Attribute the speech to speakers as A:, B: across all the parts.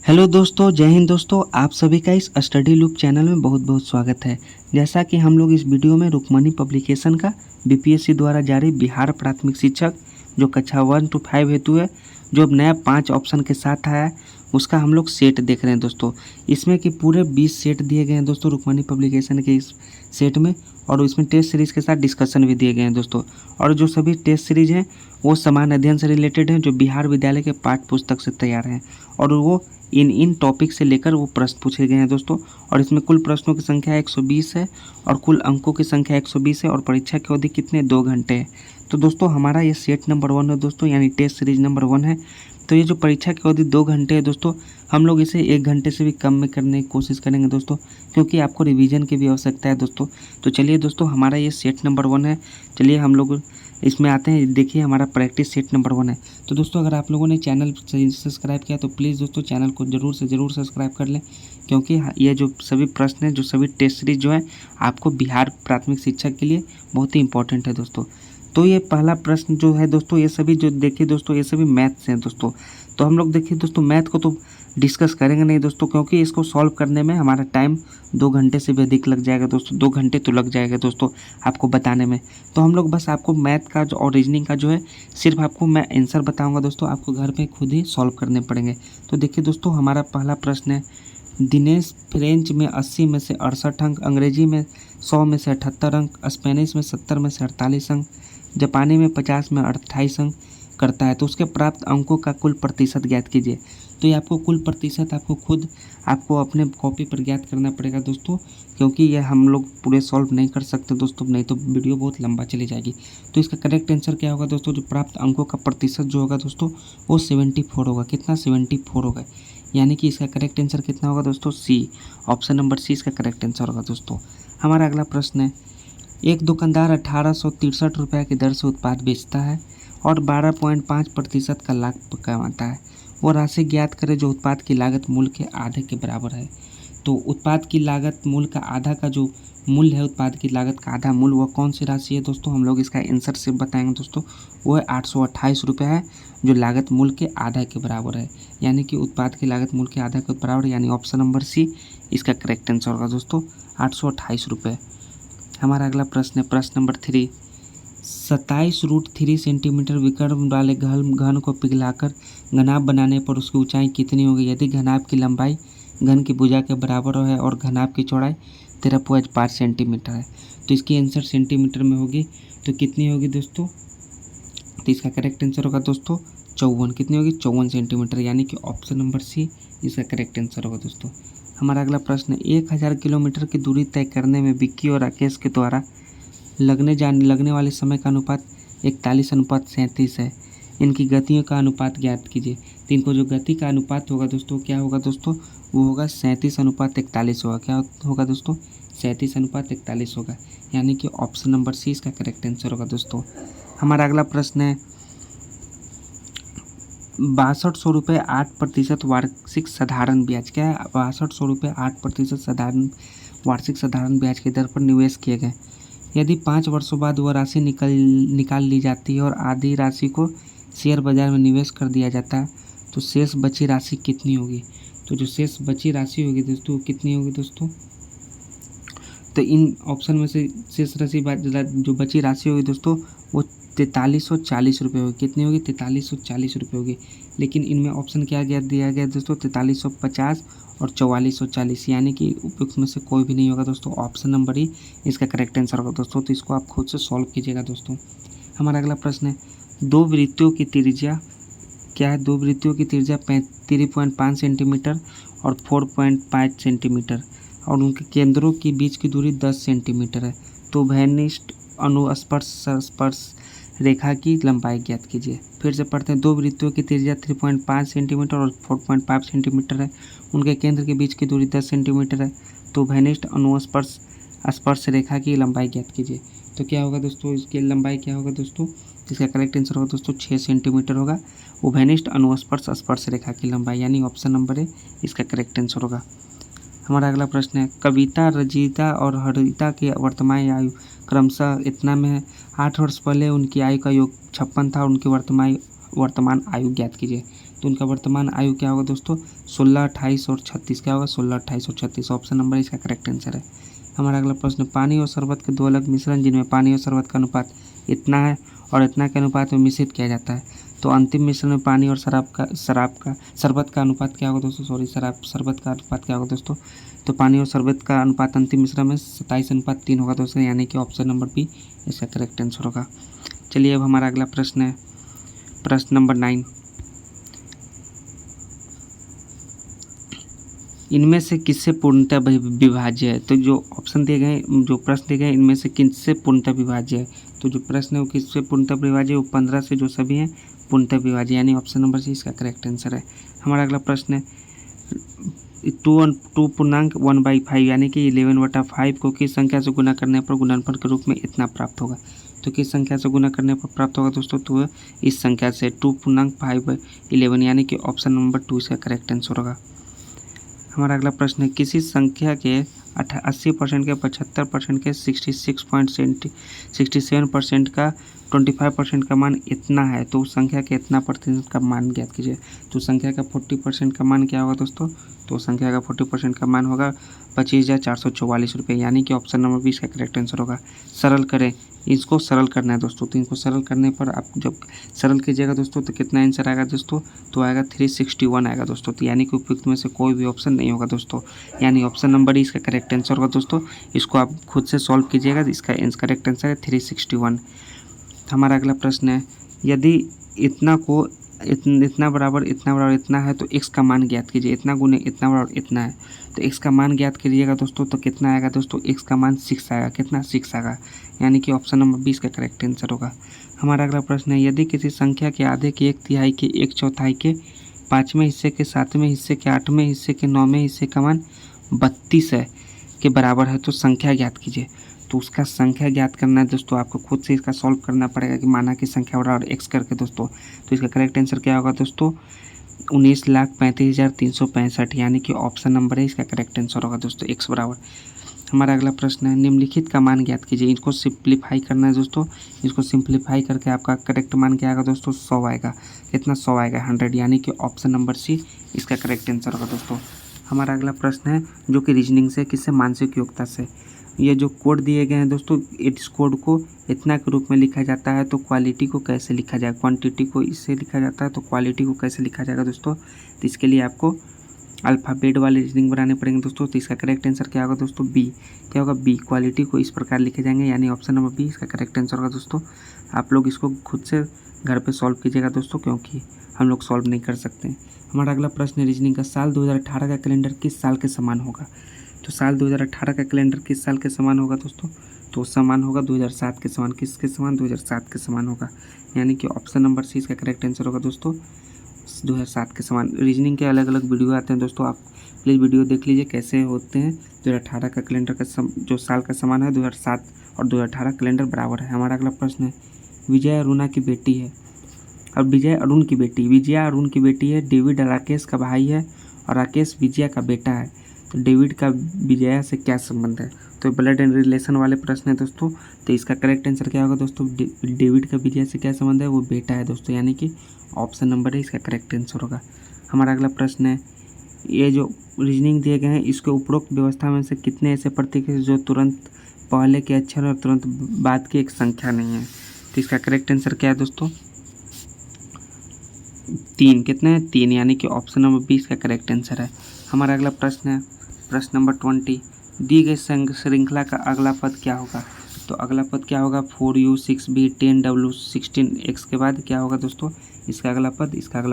A: Hello दोस्तों, जय हिंद दोस्तों। आप सभी का इस स्टडी लूप चैनल में बहुत बहुत स्वागत है। जैसा कि हम लोग इस वीडियो में रुक्मणी पब्लिकेशन का बीपीएससी द्वारा जारी बिहार प्राथमिक शिक्षक जो कक्षा 1 to 5 हेतु है, जो अब नया 5 ऑप्शन के साथ आया है, उसका हम लोग सेट देख रहे हैं दोस्तों। इसमें कि पूरे 20 सेट दिए गए हैं दोस्तों रुक्मणी पब्लिकेशन के इस सेट में, और इसमें टेस्ट सीरीज़ के साथ डिस्कशन भी दिए गए हैं दोस्तों। और जो सभी टेस्ट सीरीज़ हैं वो समान अध्ययन से रिलेटेड हैं, जो बिहार विद्यालय के पाठ्य पुस्तक से तैयार हैं, और वो इन टॉपिक से लेकर वो प्रश्न पूछे गए हैं दोस्तों। और इसमें कुल प्रश्नों की संख्या 120 है और कुल अंकों की संख्या 120 है, और परीक्षा की अवधि कितने 2 घंटे है। तो दोस्तों हमारा ये सेट नंबर 1 है दोस्तों, यानी टेस्ट सीरीज नंबर 1 है। तो ये जो परीक्षा की अवधि 2 घंटे है दोस्तों, हम लोग इसे 1 घंटे से भी कम में करने की कोशिश करेंगे दोस्तों, क्योंकि आपको रिवीजन की भी आवश्यकता है दोस्तों। तो चलिए दोस्तों, हमारा ये सेट नंबर 1 है। चलिए हम लोग इसमें आते हैं। देखिए हमारा प्रैक्टिस सेट नंबर 1 है। तो दोस्तों अगर आप लोगों ने चैनल सब्सक्राइब किया तो प्लीज़ दोस्तों चैनल को ज़रूर से ज़रूर सब्सक्राइब कर लें, क्योंकि ये जो सभी प्रश्न हैं, जो सभी टेस्ट सीरीज जो है, आपको बिहार प्राथमिक शिक्षक के लिए बहुत ही इंपॉर्टेंट है दोस्तों। तो ये पहला प्रश्न जो है दोस्तों, ये सभी जो देखिए दोस्तों, ये सभी मैथ से हैं दोस्तों। तो हम लोग देखिए दोस्तों, मैथ को तो डिस्कस करेंगे नहीं दोस्तों, क्योंकि इसको सॉल्व करने में हमारा टाइम 2 घंटे से भी अधिक लग जाएगा दोस्तों। 2 घंटे तो लग जाएगा दोस्तों आपको बताने में। तो हम लोग बस आपको मैथ का जो और रीजनिंग का जो है, सिर्फ आपको मैं आंसर बताऊंगा दोस्तों, आपको घर पे खुद ही सॉल्व करने पड़ेंगे। तो देखिए दोस्तों, हमारा पहला प्रश्न है, दिनेश फ्रेंच में 80 में से 68 अंक, अंग्रेजी में 100 में से 78 अंक, स्पेनिश में 70 में से 48 अंक, जापानी में 50 में 28 अंक करता है। तो उसके प्राप्त अंकों का कुल प्रतिशत ज्ञात कीजिए। तो ये आपको कुल प्रतिशत आपको अपने कॉपी पर ज्ञात करना पड़ेगा दोस्तों, क्योंकि ये हम लोग पूरे सॉल्व नहीं कर सकते दोस्तों, नहीं तो वीडियो बहुत लंबा चली जाएगी। तो इसका करेक्ट आंसर क्या होगा दोस्तों? जो प्राप्त अंकों का प्रतिशत जो होगा दोस्तों, वो 74 होगा। कितना? 74 होगा। यानी कि इसका करेक्ट आंसर कितना होगा दोस्तों? सी। ऑप्शन नंबर सी इसका करेक्ट आंसर होगा दोस्तों। हमारा अगला प्रश्न है, एक दुकानदार 1863 रुपये की दर से उत्पाद बेचता है और 12.5% का लाभ कमाता है। वो राशि ज्ञात करें जो उत्पाद की लागत मूल्य के आधे के बराबर है। तो उत्पाद की लागत मूल्य का आधा का जो मूल्य है, उत्पाद की लागत का आधा मूल्य, वह कौन सी राशि है दोस्तों? हम लोग इसका आंसर सिर्फ बताएंगे दोस्तों। वो है 828 रुपये है, जो लागत मूल्य के आधा के बराबर है। यानी कि उत्पाद की लागत मूल्य के आधा के बराबर, यानी ऑप्शन नंबर सी इसका करेक्ट आंसर होगा दोस्तों, 828 रुपये। हमारा अगला प्रश्न है, प्रश्न नंबर 3, 27√3 सेंटीमीटर विकर्ण वाले घन को पिघलाकर घनाभ बनाने पर उसकी ऊंचाई कितनी होगी? यदि घनाभ की लंबाई घन की भुजा के बराबर है और घनाभ की चौड़ाई 13.5 सेंटीमीटर है, तो इसकी आंसर सेंटीमीटर में होगी। तो कितनी होगी दोस्तों? तो इसका करेक्ट आंसर होगा दोस्तों 54। कितनी होगी? 54 सेंटीमीटर, यानी कि ऑप्शन नंबर सी इसका करेक्ट आंसर होगा दोस्तों। हमारा अगला प्रश्न है, 1000 किलोमीटर की दूरी तय करने में विक्की और राकेश के द्वारा लगने वाले समय का अनुपात 41:37 है। इनकी गतियों का अनुपात ज्ञात कीजिए। तो इनको जो गति का अनुपात होगा दोस्तों, क्या होगा दोस्तों? वो होगा 37:41 होगा। क्या होगा दोस्तों? 37:41 होगा, यानी कि ऑप्शन नंबर सी इसका करेक्ट आंसर होगा दोस्तों। हमारा अगला प्रश्न है, 6200 रुपये 8% वार्षिक साधारण ब्याज, क्या है? 6200 रुपये 8% वार्षिक साधारण ब्याज की दर पर निवेश किए गए। यदि 5 वर्षों बाद वह राशि निकाल ली जाती है और आधी राशि को शेयर बाजार में निवेश कर दिया जाता है, तो शेष बची राशि कितनी होगी? तो जो शेष बची राशि होगी दोस्तों, कितनी होगी दोस्तों? तो इन ऑप्शन में से शेष राशि जो बची राशि होगी दोस्तों, वो 4340 रुपये होगी। कितनी होगी? 4340 रुपये होगी। लेकिन इनमें ऑप्शन क्या दिया गया दोस्तों? 4350 और 4440, यानी कि उपयुक्त में से कोई भी नहीं होगा दोस्तों। ऑप्शन नंबर ही इसका करेक्ट आंसर होगा दोस्तों। तो इसको आप खुद से सॉल्व कीजिएगा दोस्तों। हमारा अगला प्रश्न है, दो वृत्तियों की त्रिज्या, क्या है? दो वृत्तियों की त्रिज्या 3.5 सेंटीमीटर और 4.5 सेंटीमीटर, और उनके केंद्रों के बीच की दूरी 10 सेंटीमीटर है। तो भैनिष्ठ अनुस्पर्श रेखा की लंबाई ज्ञात कीजिए। फिर से पढ़ते हैं, दो वृत्तियों की त्रिज्या 3.5 सेंटीमीटर और 4.5 सेंटीमीटर है। उनके केंद्र के बीच की दूरी 10 सेंटीमीटर है। तो भैनिष्ठ अनुस्पर्श रेखा की लंबाई ज्ञात कीजिए। तो क्या होगा दोस्तों? इसकी लंबाई क्या होगा दोस्तों? इसका करेक्ट आंसर होगा दोस्तों 6 सेंटीमीटर होगा। उभयनिष्ठ अनुस्पर्श रेखा की लंबाई, यानी ऑप्शन नंबर ए इसका करेक्ट आंसर होगा। हमारा अगला प्रश्न है, कविता, रजिता और हरिता की वर्तमान आयु क्रमशः इतना में है। 8 वर्ष पहले उनकी आयु का योग 56 था और उनकी वर्तमान आयु ज्ञात कीजिए। तो उनका वर्तमान आयु क्या होगा दोस्तों? 16, 28 और 36। क्या होगा? 16, 28 और 36। ऑप्शन नंबर इसका करेक्ट आंसर है। हमारा अगला प्रश्न, पानी और शरबत के दो अलग मिश्रण जिनमें पानी और शरबत का अनुपात इतना है और इतना के अनुपात में मिश्रित किया जाता है, तो अंतिम मिश्रण में पानी और शरबत का अनुपात क्या होगा दोस्तों? शरबत का अनुपात क्या होगा दोस्तों? तो पानी और शरबत का अनुपात अंतिम मिश्रण में 27:3 होगा दोस्तों, यानी कि ऑप्शन नंबर बी इसका करेक्ट आंसर होगा। चलिए अब हमारा अगला प्रश्न है प्रश्न नंबर 9। इनमें से किससे पूर्णतः विभाज्य है? तो जो ऑप्शन दिए गए, जो प्रश्न दिए गए, इनमें से किससे पूर्णतः विभाज्य है? तो जो प्रश्न है वो किससे पूर्णतः विभाज्य है? वो 15 से जो सभी हैं पूर्णतः विभाज्य, यानी ऑप्शन नंबर सी इसका करेक्ट आंसर है। हमारा अगला प्रश्न है 2 पूर्णांक 1/5 यानी कि 11/5 को किस संख्या से गुना करने पर गुणनफल के रूप में इतना प्राप्त होगा? तो किस संख्या से गुना करने पर प्राप्त होगा दोस्तों? तो इस संख्या से 2.5/11 यानी कि ऑप्शन नंबर 2 इसका करेक्ट आंसर होगा। हमारा अगला प्रश्न है किसी संख्या के 80% के 75% के 67% का 25% का मान इतना है, तो उस संख्या के इतना प्रतिशत का मान ज्ञात कीजिए। तो संख्या का 40% का मान क्या होगा दोस्तों? तो संख्या का 40% का मान होगा 25,444 रुपये, यानी कि ऑप्शन नंबर 20 का करेक्ट आंसर होगा। सरल करें, इसको सरल करना है दोस्तों, तो इनको सरल करने पर आप जब सरल कीजिएगा दोस्तों तो कितना आंसर आएगा दोस्तों? तो आएगा 361 आएगा दोस्तों, तो यानी कि उपयुक्त में से कोई भी ऑप्शन नहीं होगा दोस्तों, यानी ऑप्शन नंबर डी इसका करेक्ट आंसर होगा दोस्तों। इसको आप खुद से सॉल्व कीजिएगा, इसका करेक्ट आंसर है 361। हमारा अगला प्रश्न है यदि इतना को इतना बराबर इतना है तो x का मान ज्ञात कीजिए। इतना गुने इतना बराबर इतना है, तो x का मान ज्ञात कीजिएगा दोस्तों, तो कितना आएगा दोस्तों? x का मान 6 आएगा। कितना? 6 आएगा, यानी कि ऑप्शन नंबर 20 का करेक्ट आंसर होगा। हमारा अगला प्रश्न है यदि किसी संख्या के आधे के 1/3 के 1/4 के 5वें हिस्से के 7वें हिस्से के 8वें हिस्से के 9वें हिस्से का मान 32 है के बराबर है तो संख्या ज्ञात कीजिए। तो उसका संख्या ज्ञात करना है दोस्तों, आपको खुद से इसका सॉल्व करना पड़ेगा कि माना की संख्या बराबर x करके दोस्तों। तो इसका करेक्ट आंसर क्या होगा दोस्तों? 19,35,365, यानी कि ऑप्शन नंबर है इसका करेक्ट आंसर होगा दोस्तों, x बराबर। हमारा अगला प्रश्न है निम्नलिखित का मान ज्ञात कीजिए। इसको सिंप्लीफाई करना है दोस्तों, इसको सिंप्लीफाई करके आपका करेक्ट मान क्या आएगा दोस्तों? 100 आएगा। कितना? 100 आएगा, 100, यानी कि ऑप्शन नंबर सी इसका करेक्ट आंसर होगा दोस्तों। हमारा अगला प्रश्न है जो कि रीजनिंग से, किससे? मानसिक योग्यता से। ये जो कोड दिए गए हैं दोस्तों, इस कोड को इतना के रूप में लिखा जाता है, तो क्वालिटी को कैसे लिखा जाए? क्वांटिटी को इससे लिखा जाता है, तो क्वालिटी को कैसे लिखा जाएगा दोस्तों? तो इसके लिए आपको अल्फ़ाबेट वाले रीजनिंग बनाने पड़ेंगे दोस्तों। तो इसका करेक्ट आंसर क्या होगा दोस्तों? बी। क्या होगा? बी। क्वालिटी को इस प्रकार लिखे जाएंगे, यानी ऑप्शन नंबर बी इसका करेक्ट आंसर होगा दोस्तों। आप लोग इसको खुद से घर पे सॉल्व कीजिएगा दोस्तों, क्योंकि हम लोग सॉल्व नहीं कर सकते। हमारा अगला प्रश्न है रीजनिंग का, साल 2018 का कैलेंडर किस साल के समान होगा? तो साल 2018 का कैलेंडर किस साल के समान होगा दोस्तों? तो समान होगा 2007 के समान। किसके समान? 2007 के समान होगा, यानी कि ऑप्शन नंबर सी इसका करेक्ट आंसर होगा दोस्तों, 2007 के समान। रीजनिंग के अलग अलग वीडियो आते हैं दोस्तों, आप प्लीज़ वीडियो देख लीजिए कैसे होते हैं। 2018 का कैलेंडर का जो साल का समान है 2007 और 2018 कैलेंडर बराबर है। हमारा अगला प्रश्न है विजय अरुणा की बेटी है, अब विजय अरुण की बेटी, विजया अरुण की बेटी है, डेविड राकेश का भाई है और राकेश विजया का बेटा है, तो डेविड का विजया से क्या संबंध है? तो ब्लड एंड रिलेशन वाले प्रश्न है दोस्तों। तो इसका करेक्ट आंसर क्या होगा दोस्तों? डेविड का विजया से क्या संबंध है? वो बेटा है दोस्तों, यानी कि ऑप्शन नंबर है इसका करेक्ट आंसर होगा। हमारा अगला प्रश्न है ये जो रीजनिंग दिए गए हैं इसके उपरोक्त व्यवस्था में से कितने ऐसे प्रतीक हैं जो तुरंत पहले के अक्षर और तुरंत बाद की एक संख्या नहीं है? तो इसका करेक्ट आंसर क्या है दोस्तों? 3। कितने हैं? 3, यानी कि ऑप्शन नंबर बी इसका करेक्ट आंसर है। हमारा अगला प्रश्न है प्रश्न नंबर 20, दी गई श्रृंखला का अगला पद क्या होगा? तो अगला पद क्या होगा? 4u 6v 10w 16x के बाद क्या होगा दोस्तों? इसका अगला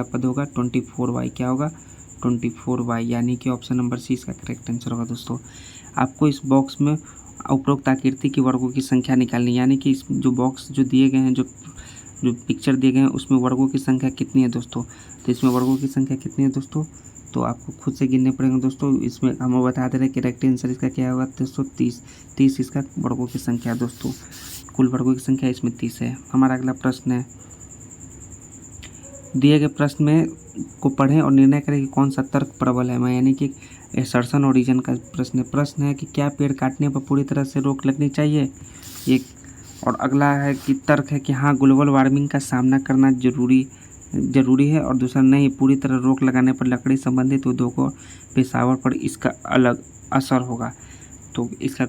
A: पद होगा 24y। क्या होगा? 24y, यानी कि ऑप्शन नंबर सी इसका करेक्ट आंसर होगा दोस्तों। आपको इस बॉक्स में उपरोक्त आकृति की वर्गों की संख्या निकालनी, यानी कि इस जो बॉक्स जो दिए गए हैं, जो पिक्चर दिए गए हैं उसमें वर्गों की संख्या कितनी है दोस्तों? तो इसमें वर्गों की संख्या कितनी है दोस्तों? तो आपको खुद से गिनने पड़ेंगे दोस्तों। इसमें हम बता दे रहे हैं कि करेक्ट आंसर इसका क्या होगा दोस्तों? 30 इसका वर्गों की संख्या दोस्तों। कुल वर्गों की संख्या इसमें 30 है। हमारा अगला प्रश्न है दिए गए प्रश्न में को पढ़ें और निर्णय करें कि कौन सा तर्क प्रबल है, यानी कि असर्शन और रीजन का प्रश्न है कि क्या पेड़ काटने पर पूरी तरह से रोक लगनी चाहिए? एक और अगला है कि तर्क है कि हाँ ग्लोबल वार्मिंग का सामना करना जरूरी जरूरी है, और दूसरा नहीं, पूरी तरह रोक लगाने पर लकड़ी संबंधित उद्योगों पेशावर पर इसका अलग असर होगा। तो इसका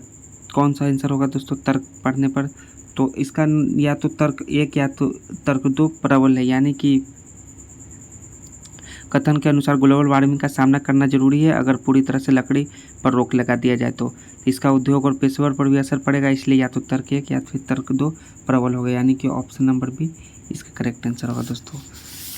A: कौन सा आंसर होगा दोस्तों तर्क पढ़ने पर? तो इसका या तो तर्क एक या तो तर्क दो प्रबल है, यानी कि कथन के अनुसार ग्लोबल वार्मिंग का सामना करना जरूरी है अगर पूरी तरह से लकड़ी पर रोक लगा दिया जाए तो इसका उद्योग और पेशेवर पर भी असर पड़ेगा, इसलिए या तो तर्क एक या फिर तर्क दो प्रबल होगा, यानी कि ऑप्शन नंबर बी इसका करेक्ट आंसर होगा दोस्तों।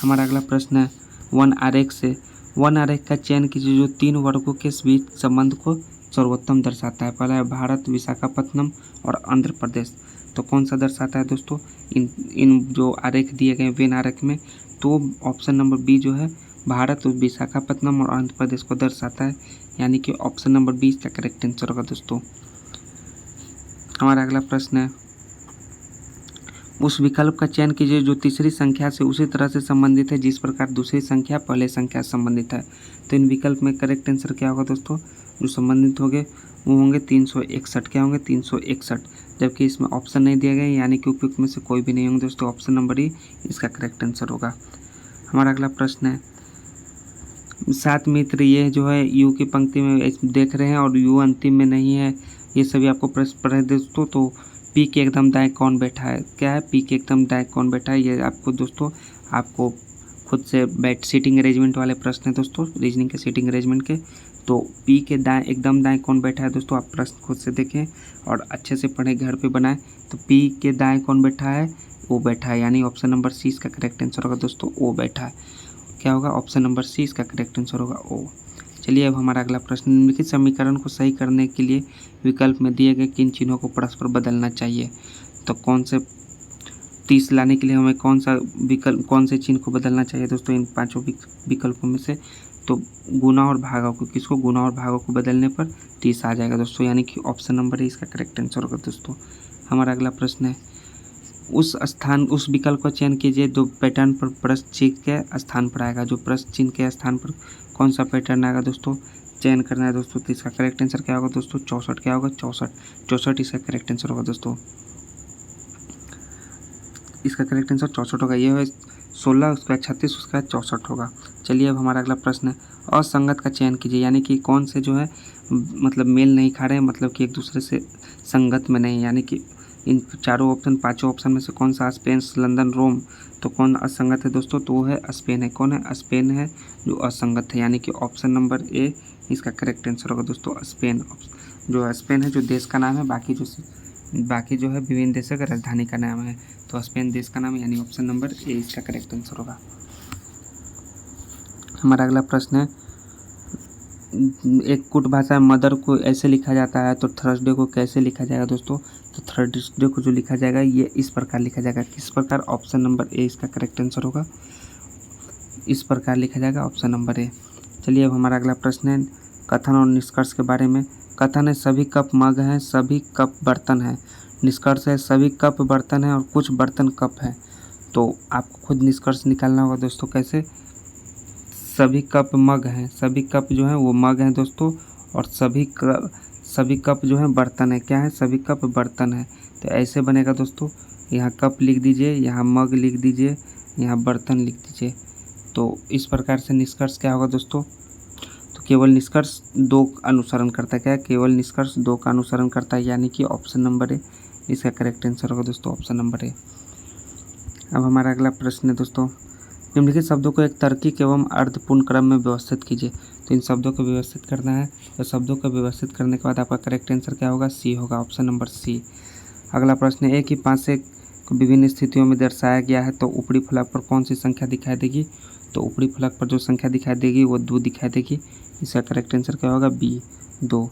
A: हमारा अगला प्रश्न है वन आरेख से। वन आरेख का चयन कीजिए जो 3 वर्गों के बीच संबंध को सर्वोत्तम दर्शाता है। पहला है भारत, विशाखापत्तनम और आंध्र प्रदेश। तो कौन सा दर्शाता है दोस्तों इन जो आरेख दिए गए वेन आरेख में? तो ऑप्शन नंबर बी जो है भारत, विशाखापत्तनम और आंध्र प्रदेश को दर्शाता है, यानी कि ऑप्शन नंबर बी इसका करेक्ट आंसर होगा दोस्तों। हमारा अगला प्रश्न है उस विकल्प का चयन कीजिए जो तीसरी संख्या से उसी तरह से संबंधित है जिस प्रकार दूसरी संख्या पहले संख्या से संबंधित है। तो इन विकल्प में करेक्ट आंसर क्या होगा दोस्तों? जो संबंधित होंगे वो होंगे 361। क्या होंगे? 361, जबकि इसमें ऑप्शन नहीं दिए गए, यानी कि उपयुक्त में से कोई भी नहीं होंगे दोस्तों। ऑप्शन नंबर ई इसका करेक्ट आंसर होगा। हमारा अगला प्रश्न है 7 मित्र, ये जो है यू की पंक्ति में देख रहे हैं और यू अंतिम में नहीं है, ये सभी आपको प्रश्न पढ़े दोस्तों। तो पी के एकदम दाएं कौन बैठा है? क्या है? पी के एकदम दाएं कौन बैठा है? ये आपको दोस्तों आपको खुद से सीटिंग अरेंजमेंट वाले प्रश्न है दोस्तों, रीजनिंग के सीटिंग अरेंजमेंट के। तो पी के दाएं एकदम दाएं कौन बैठा है दोस्तों? आप प्रश्न खुद से देखें और अच्छे से पढ़ें, घर पे बनाएं। तो पी के दाएं कौन बैठा है? ओ बैठा है, यानी ऑप्शन नंबर सी इसका करेक्ट आंसर होगा दोस्तों। ओ बैठा है, क्या होगा? ऑप्शन नंबर सी इसका करेक्ट आंसर होगा ओ। चलिए अब हमारा अगला प्रश्न, निम्नलिखित समीकरण को सही करने के लिए विकल्प में दिए गए किन चिन्हों को परस्पर बदलना चाहिए? तो कौन से 30 लाने के लिए हमें कौन से चिन्ह को बदलना चाहिए दोस्तों इन 5 विकल्पों में से? तो गुणा और भागा को, किसको? गुणा और भागा को बदलने पर 30 आ जाएगा दोस्तों, यानी कि ऑप्शन नंबर ए इसका करेक्ट आंसर होगा दोस्तों। हमारा अगला प्रश्न है उस विकल्प का चयन कीजिए जो पैटर्न पर प्रश्न चिन्ह के स्थान पर आएगा। जो प्रश्न चिन्ह के स्थान पर कौन सा पैटर्न आएगा दोस्तों चयन करना है दोस्तों। तो इसका करेक्ट आंसर क्या होगा दोस्तों? 64। क्या होगा? 64 इसका करेक्ट आंसर होगा दोस्तों। इसका करेक्ट आंसर 64 होगा। ये है 16, उसका 36, उसका 64 होगा। चलिए अब हमारा अगला प्रश्न है असंगत का चयन कीजिए, यानी कि कौन से जो है मतलब मेल नहीं खा रहे हैं, मतलब कि एक दूसरे से संगत में नहीं, यानी कि इन चारों ऑप्शन 5 ऑप्शन में से कौन सा? स्पेन, लंदन, रोम। तो कौन असंगत है दोस्तों? तो वो है स्पेन है। कौन है? स्पेन है जो असंगत है, यानी कि ऑप्शन नंबर ए इसका करेक्ट आंसर होगा दोस्तों। स्पेन जो स्पेन है जो देश का नाम है, बाकी जो है विभिन्न देशों का राजधानी का नाम है। तो स्पेन देश का नाम है, यानी ऑप्शन नंबर ए इसका करेक्ट आंसर होगा। हमारा अगला प्रश्न है एक कुट भाषा मदर को ऐसे लिखा जाता है, तो थर्सडे को कैसे लिखा जाएगा दोस्तों? तो थर्सडे को जो लिखा जाएगा ये इस प्रकार लिखा जाएगा। किस प्रकार? ऑप्शन नंबर ए इसका करेक्ट आंसर होगा। इस प्रकार लिखा जाएगा, ऑप्शन नंबर ए। चलिए अब हमारा अगला प्रश्न है कथन और निष्कर्ष के बारे में। कथन है सभी कप मग हैं, सभी कप बर्तन हैं। निष्कर्ष है सभी कप बर्तन हैं और कुछ बर्तन कप हैं। तो आपको खुद निष्कर्ष निकालना होगा दोस्तों। कैसे? सभी कप मग हैं, सभी कप जो हैं वो मग हैं दोस्तों, और सभी कप जो हैं बर्तन है। क्या है? सभी कप बर्तन है। तो ऐसे बनेगा दोस्तों, यहाँ कप लिख दीजिए, यहाँ मग लिख दीजिए, यहाँ बर्तन लिख दीजिए। तो इस प्रकार से निष्कर्ष क्या होगा दोस्तों? तो केवल निष्कर्ष 2 अनुसरण करता है। क्या है? केवल निष्कर्ष 2 का अनुसरण करता है, यानी कि ऑप्शन नंबर ए इसका करेक्ट आंसर होगा दोस्तों, ऑप्शन नंबर ए। अब हमारा अगला प्रश्न है दोस्तों निम्नलिखित शब्दों को एक तार्किक एवं अर्थपूर्ण क्रम में व्यवस्थित कीजिए। तो इन शब्दों को व्यवस्थित करना है, तो शब्दों को व्यवस्थित करने के बाद आपका करेक्ट आंसर क्या होगा? सी होगा, ऑप्शन नंबर सी। अगला प्रश्न है एक ही पासे को विभिन्न स्थितियों में दर्शाया गया है, तो ऊपरी फलक पर कौन सी संख्या दिखाई देगी? तो ऊपरी फलक पर जो संख्या दिखाई देगी वो 2 दिखाई देगी। इसका करेक्ट आंसर क्या होगा? बी 2।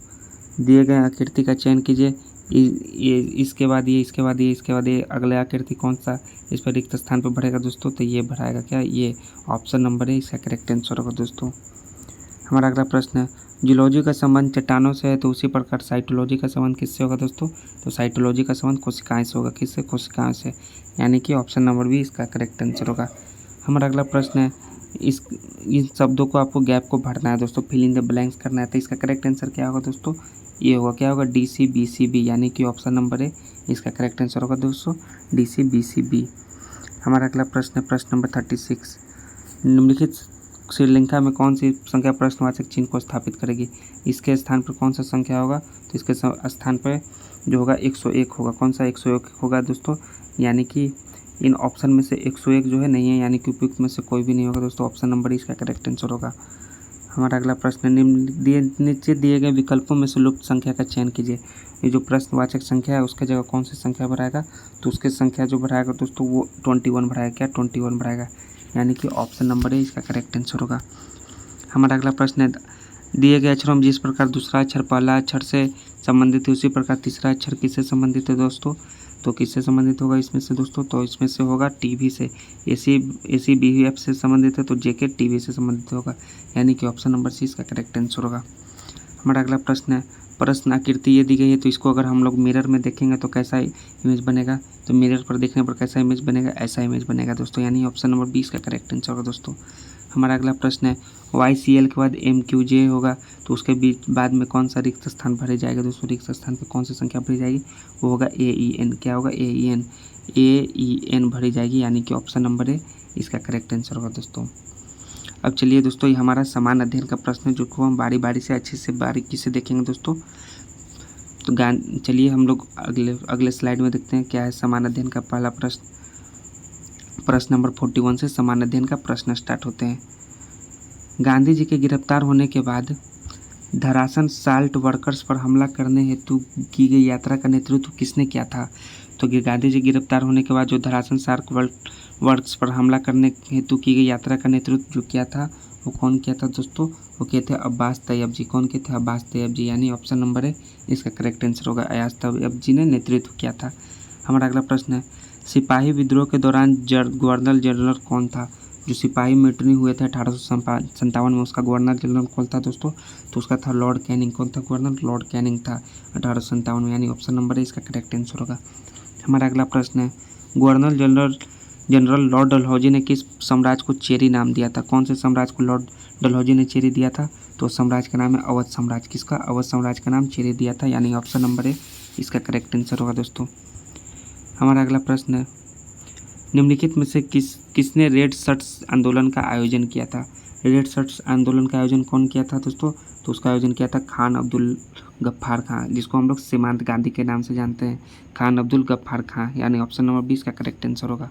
A: दिए गए आकृति का चयन कीजिए, ये इसके बाद ये, इसके बाद ये, इसके बाद ये, अगले आकृति कौन सा इस पर रिक्त स्थान पर भरेगा दोस्तों? तो ये भराएगा। क्या? ये ऑप्शन नंबर है इसका करेक्ट आंसर होगा दोस्तों। हमारा अगला प्रश्न है जियोलॉजी का संबंध चट्टानों से है, तो उसी प्रकार साइटोलॉजी का संबंध किससे होगा दोस्तों? तो साइटोलॉजी का संबंध कोशिकाएं से होगा। किससे? कोशिकाओं से, यानी कि ऑप्शन नंबर बी इसका करेक्ट आंसर होगा। हमारा अगला प्रश्न है इन शब्दों को आपको गैप को भरना है दोस्तों, फिल इन द ब्लैंक्स करना है। तो इसका करेक्ट आंसर क्या होगा दोस्तों? ये होगा। क्या होगा? DCBCB, यानी कि ऑप्शन नंबर ए इसका करेक्ट आंसर होगा दोस्तों, DCBCB। हमारा अगला प्रश्न है प्रश्न नंबर 36 निम्नलिखित श्रीलंका में कौन सी संख्या प्रश्नवाचक चिन्ह को स्थापित करेगी? इसके स्थान पर कौन सा संख्या होगा? तो इसके स्थान पर जो होगा 101 होगा। कौन सा 101 होगा दोस्तों? यानी कि इन ऑप्शन में से 101 जो है नहीं है, यानी कि उपयुक्त में से कोई भी नहीं होगा दोस्तों। ऑप्शन नंबर इसका करेक्ट आंसर होगा। हमारा अगला प्रश्न है, नीचे दिए गए विकल्पों में से लुप्त संख्या का चयन कीजिए। ये जो प्रश्नवाचक संख्या है उसके जगह कौन सी संख्या भराएगा? तो उसके संख्या जो भराएगा दोस्तों वो 21 भराएगा। क्या 21 भराएगा? यानी कि ऑप्शन नंबर ए इसका करेक्ट आंसर होगा। हमारा अगला प्रश्न है, दिए गए अक्षरों में जिस प्रकार दूसरा अक्षर पहला अक्षर से संबंधित है उसी प्रकार तीसरा अक्षर किससे संबंधित है दोस्तों? तो किससे संबंधित होगा इसमें से दोस्तों? तो इसमें से होगा टीवी से। एसी BF से संबंधित है तो जेके टीवी से संबंधित होगा। यानी कि ऑप्शन नंबर सी इसका करेक्ट आंसर होगा। हमारा अगला प्रश्न है, प्रश्न आकृति ये दी गई है तो इसको अगर हम लोग मिरर में देखेंगे तो कैसा इमेज बनेगा? तो मिरर पर देखने पर कैसा इमेज बनेगा? ऐसा इमेज बनेगा दोस्तों। यानी ऑप्शन नंबर 20 का करेक्ट आंसर होगा दोस्तों। हमारा अगला प्रश्न है, YCL के बाद MQJ होगा तो उसके बीच बाद में कौन सा रिक्त स्थान भरे जाएगा दोस्तों? रिक्त स्थान पर कौन सी संख्या भरी जाएगी? वो होगा AEN। क्या होगा? AEN भरी जाएगी। यानी कि ऑप्शन नंबर ए इसका करेक्ट आंसर होगा दोस्तों। अब चलिए दोस्तों, ये हमारा समान अध्ययन का प्रश्न है जो को हम बारी बारी से अच्छे से बारीकी से देखेंगे दोस्तों। तो चलिए हम लोग अगले स्लाइड में देखते हैं क्या है समान अध्ययन का पहला प्रश्न। प्रश्न नंबर 41 से समान अध्ययन का प्रश्न स्टार्ट होते हैं। गांधी जी के गिरफ्तार होने के बाद धरासन साल्ट वर्कर्स पर हमला करने हेतु की गई यात्रा का नेतृत्व किसने किया था? तो गांधी जी गिरफ्तार होने के बाद जो धरासन साल्ट वर्क्स पर हमला करने हेतु की गई यात्रा का नेतृत्व जो किया था वो कौन किया था दोस्तों? वो किए थे अब्बास तैयब जी। कौन किए थे? अब्बास तैयब जी। यानी ऑप्शन नंबर है इसका करेक्ट आंसर होगा। अब्बास तैयब जी ने नेतृत्व किया था। हमारा अगला प्रश्न है, सिपाही विद्रोह के दौरान गवर्नर जनरल कौन था? जो सिपाही म्यूटनी हुए थे 1857 में उसका गवर्नर जनरल कौन था दोस्तों? तो उसका था लॉर्ड कैनिंग। कौन था गवर्नर? लॉर्ड कैनिंग था 1857 में। यानी ऑप्शन नंबर है इसका करेक्ट आंसर होगा। हमारा अगला प्रश्न है, गवर्नर जनरल लॉर्ड डलहौजी ने किस साम्राज्य को चेरी नाम दिया था? कौन से साम्राज्य को लॉर्ड डलहौजी ने चेरी दिया था? तो साम्राज्य का नाम है अवध साम्राज्य। किसका? अवध साम्राज्य का नाम चेरी दिया था। यानी ऑप्शन नंबर है इसका करेक्ट आंसर होगा दोस्तों। हमारा अगला प्रश्न है, निम्नलिखित में से किसने रेड शर्ट्स आंदोलन का आयोजन किया था? रेड शर्ट्स आंदोलन का आयोजन कौन किया था दोस्तों? तो उसका आयोजन किया था खान अब्दुल गफ्फार खां, जिसको हम लोग सीमांत गांधी के नाम से जानते हैं। खान अब्दुल गफ्फार खां। यानी ऑप्शन नंबर 20 का करेक्ट आंसर होगा।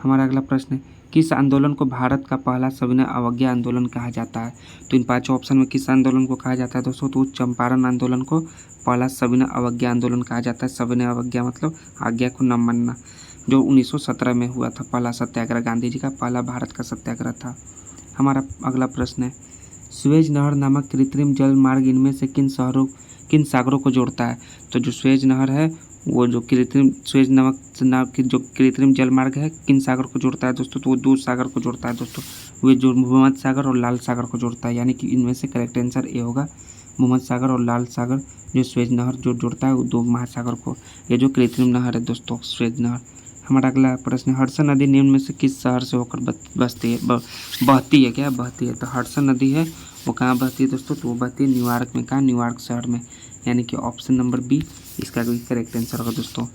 A: हमारा अगला प्रश्न है, किस आंदोलन को भारत का पहला सविनय अवज्ञा आंदोलन कहा जाता है? तो इन पांचों ऑप्शन में किस आंदोलन को कहा जाता है दोस्तों? तो चंपारण आंदोलन को पहला सविनय अवज्ञा आंदोलन कहा जाता है। सविनय अवज्ञा मतलब आज्ञा को न मानना, जो 1917 में हुआ था पहला सत्याग्रह। गांधी जी का पहला भारत का सत्याग्रह था। हमारा अगला प्रश्न है, सुएज नहर नामक कृत्रिम जल मार्ग इनमें से किन सागरों को जोड़ता है? तो जो सुएज नहर है वो जो सुएज नाम की जो कृत्रिम जल मार्ग है किन सागर को जोड़ता है दोस्तों? तो वो दो सागर को जोड़ता है दोस्तों। वो जो भूमध्य सागर और लाल सागर को जोड़ता है। यानी कि इनमें से करेक्ट आंसर ए होगा। भूमध्य सागर और लाल सागर जो सुएज नहर जो जोड़ता है वो दो महासागर को, ये जो कृत्रिम नहर है दोस्तों सुएज नहर। हमारा अगला प्रश्न, हडसन नदी निम्न में से किस शहर से होकर बहती है? क्या बहती है? तो हडसन नदी है वो कहाँ बहती है दोस्तों? तो वो बहती है न्यूयॉर्क में। कहाँ? न्यूयॉर्क शहर में। यानी कि ऑप्शन नंबर बी इसका भी करेक्ट आंसर होगा दोस्तों।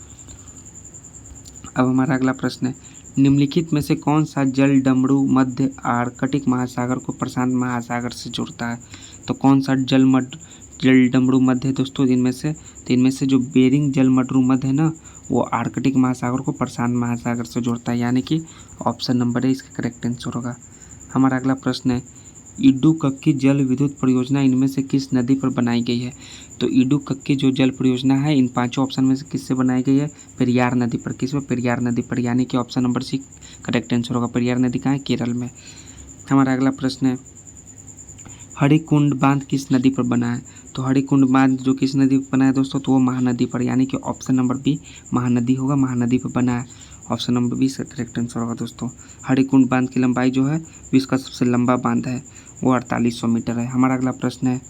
A: अब हमारा अगला प्रश्न है, निम्नलिखित में से कौन सा जल डमरू मध्य आर्कटिक महासागर को प्रशांत महासागर से जोड़ता है? तो कौन सा जल डमरू मध्य है दोस्तों इनमें से? तो इनमें से जो बेरिंग जल मडरू मध्य है ना वो आर्कटिक महासागर को प्रशांत महासागर से जोड़ता है। यानी कि ऑप्शन नंबर है इसका करेक्ट आंसर होगा। हमारा अगला प्रश्न है, इडुक्की जल विद्युत परियोजना इनमें से किस नदी पर बनाई गई है? तो इडुक्की जो जल परियोजना है इन पांचों ऑप्शन में से किससे बनाई गई है? पेरियार नदी पर। किस पर? पेरियार नदी पर। यानी कि option number C correct answer होगा। पेरियार नदी कहाँ है? केरल में। हमारा अगला प्रश्न है, हरिकुंड बांध किस नदी पर बना है? तो हरिकुंड बांध जो किस नदी पर बना है दोस्तों? तो वो महानदी पर। यानी कि ऑप्शन नंबर बी महानदी होगा। महानदी पर बना है। ऑप्शन नंबर 20 का करेक्ट आंसर होगा दोस्तों। हरिकुंड बांध की लंबाई जो है विश्व का सबसे लंबा बांध है, वो 4800 मीटर है। हमारा अगला प्रश्न है,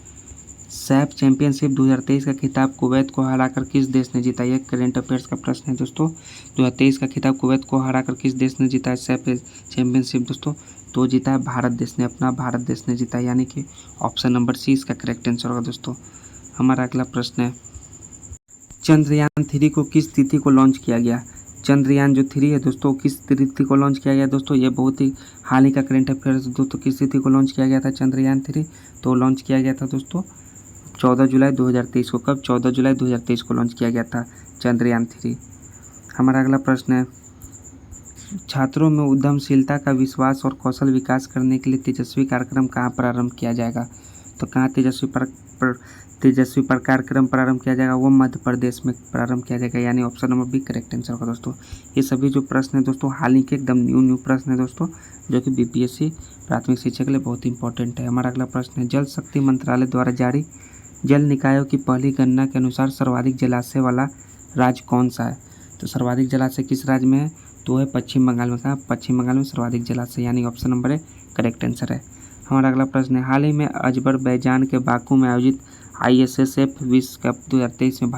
A: सैफ चैंपियनशिप 2023 का खिताब कुवैत को हराकर किस देश ने जीता? यह करंट अफेयर्स का प्रश्न है दोस्तों। 2023 का खिताब कुवैत को हराकर किस देश ने जीता है सैफ चैंपियनशिप दोस्तों? तो जीता है भारत देश ने, अपना भारत देश ने जीता। यानी कि ऑप्शन नंबर सी इसका करेक्ट आंसर होगा दोस्तों। हमारा अगला प्रश्न है, चंद्रयान 3 को किस तिथि को लॉन्च किया गया? चंद्रयान जो 3 है दोस्तों किस तिथि को लॉन्च किया गया दोस्तों, ये बहुत ही हाल ही का करंट अफेयर्स दोस्तों। किस तिथि को लॉन्च किया गया था चंद्रयान 3, तो लॉन्च किया गया था दोस्तों 14 जुलाई 2023 को। कब? 14 जुलाई 2023 को लॉन्च किया गया था चंद्रयान 3। हमारा अगला प्रश्न है, छात्रों में उद्यमशीलता का विश्वास और कौशल विकास करने के लिए तेजस्वी कार्यक्रम कहाँ प्रारंभ किया जाएगा? तो कहाँ तेजस्वी पर कार्यक्रम प्रारंभ किया जाएगा? वो मध्य प्रदेश में प्रारंभ किया जाएगा, यानी option number B correct answer होगा दोस्तों। ये सभी जो प्रश्न है दोस्तों हाल ही के एकदम न्यू प्रश्न है दोस्तों, जो कि बीपीएससी प्राथमिक शिक्षा के लिए बहुत इंपॉर्टेंट है। हमारा अगला प्रश्न है, जल शक्ति मंत्रालय द्वारा जारी जल निकायों की पहली गणना के अनुसार सर्वाधिक जलाशय वाला राज्य कौन सा है? तो सर्वाधिक जलाशय किस राज्य में है? तो है पश्चिम बंगाल में। कहाँ? पश्चिम बंगाल में सर्वाधिक जलाशय, यानी ऑप्शन नंबर है करेक्ट आंसर है। हमारा अगला प्रश्न है, हाल ही में अजरबैजान के बाकू में आयोजित ISSF विश्व कप 2023 में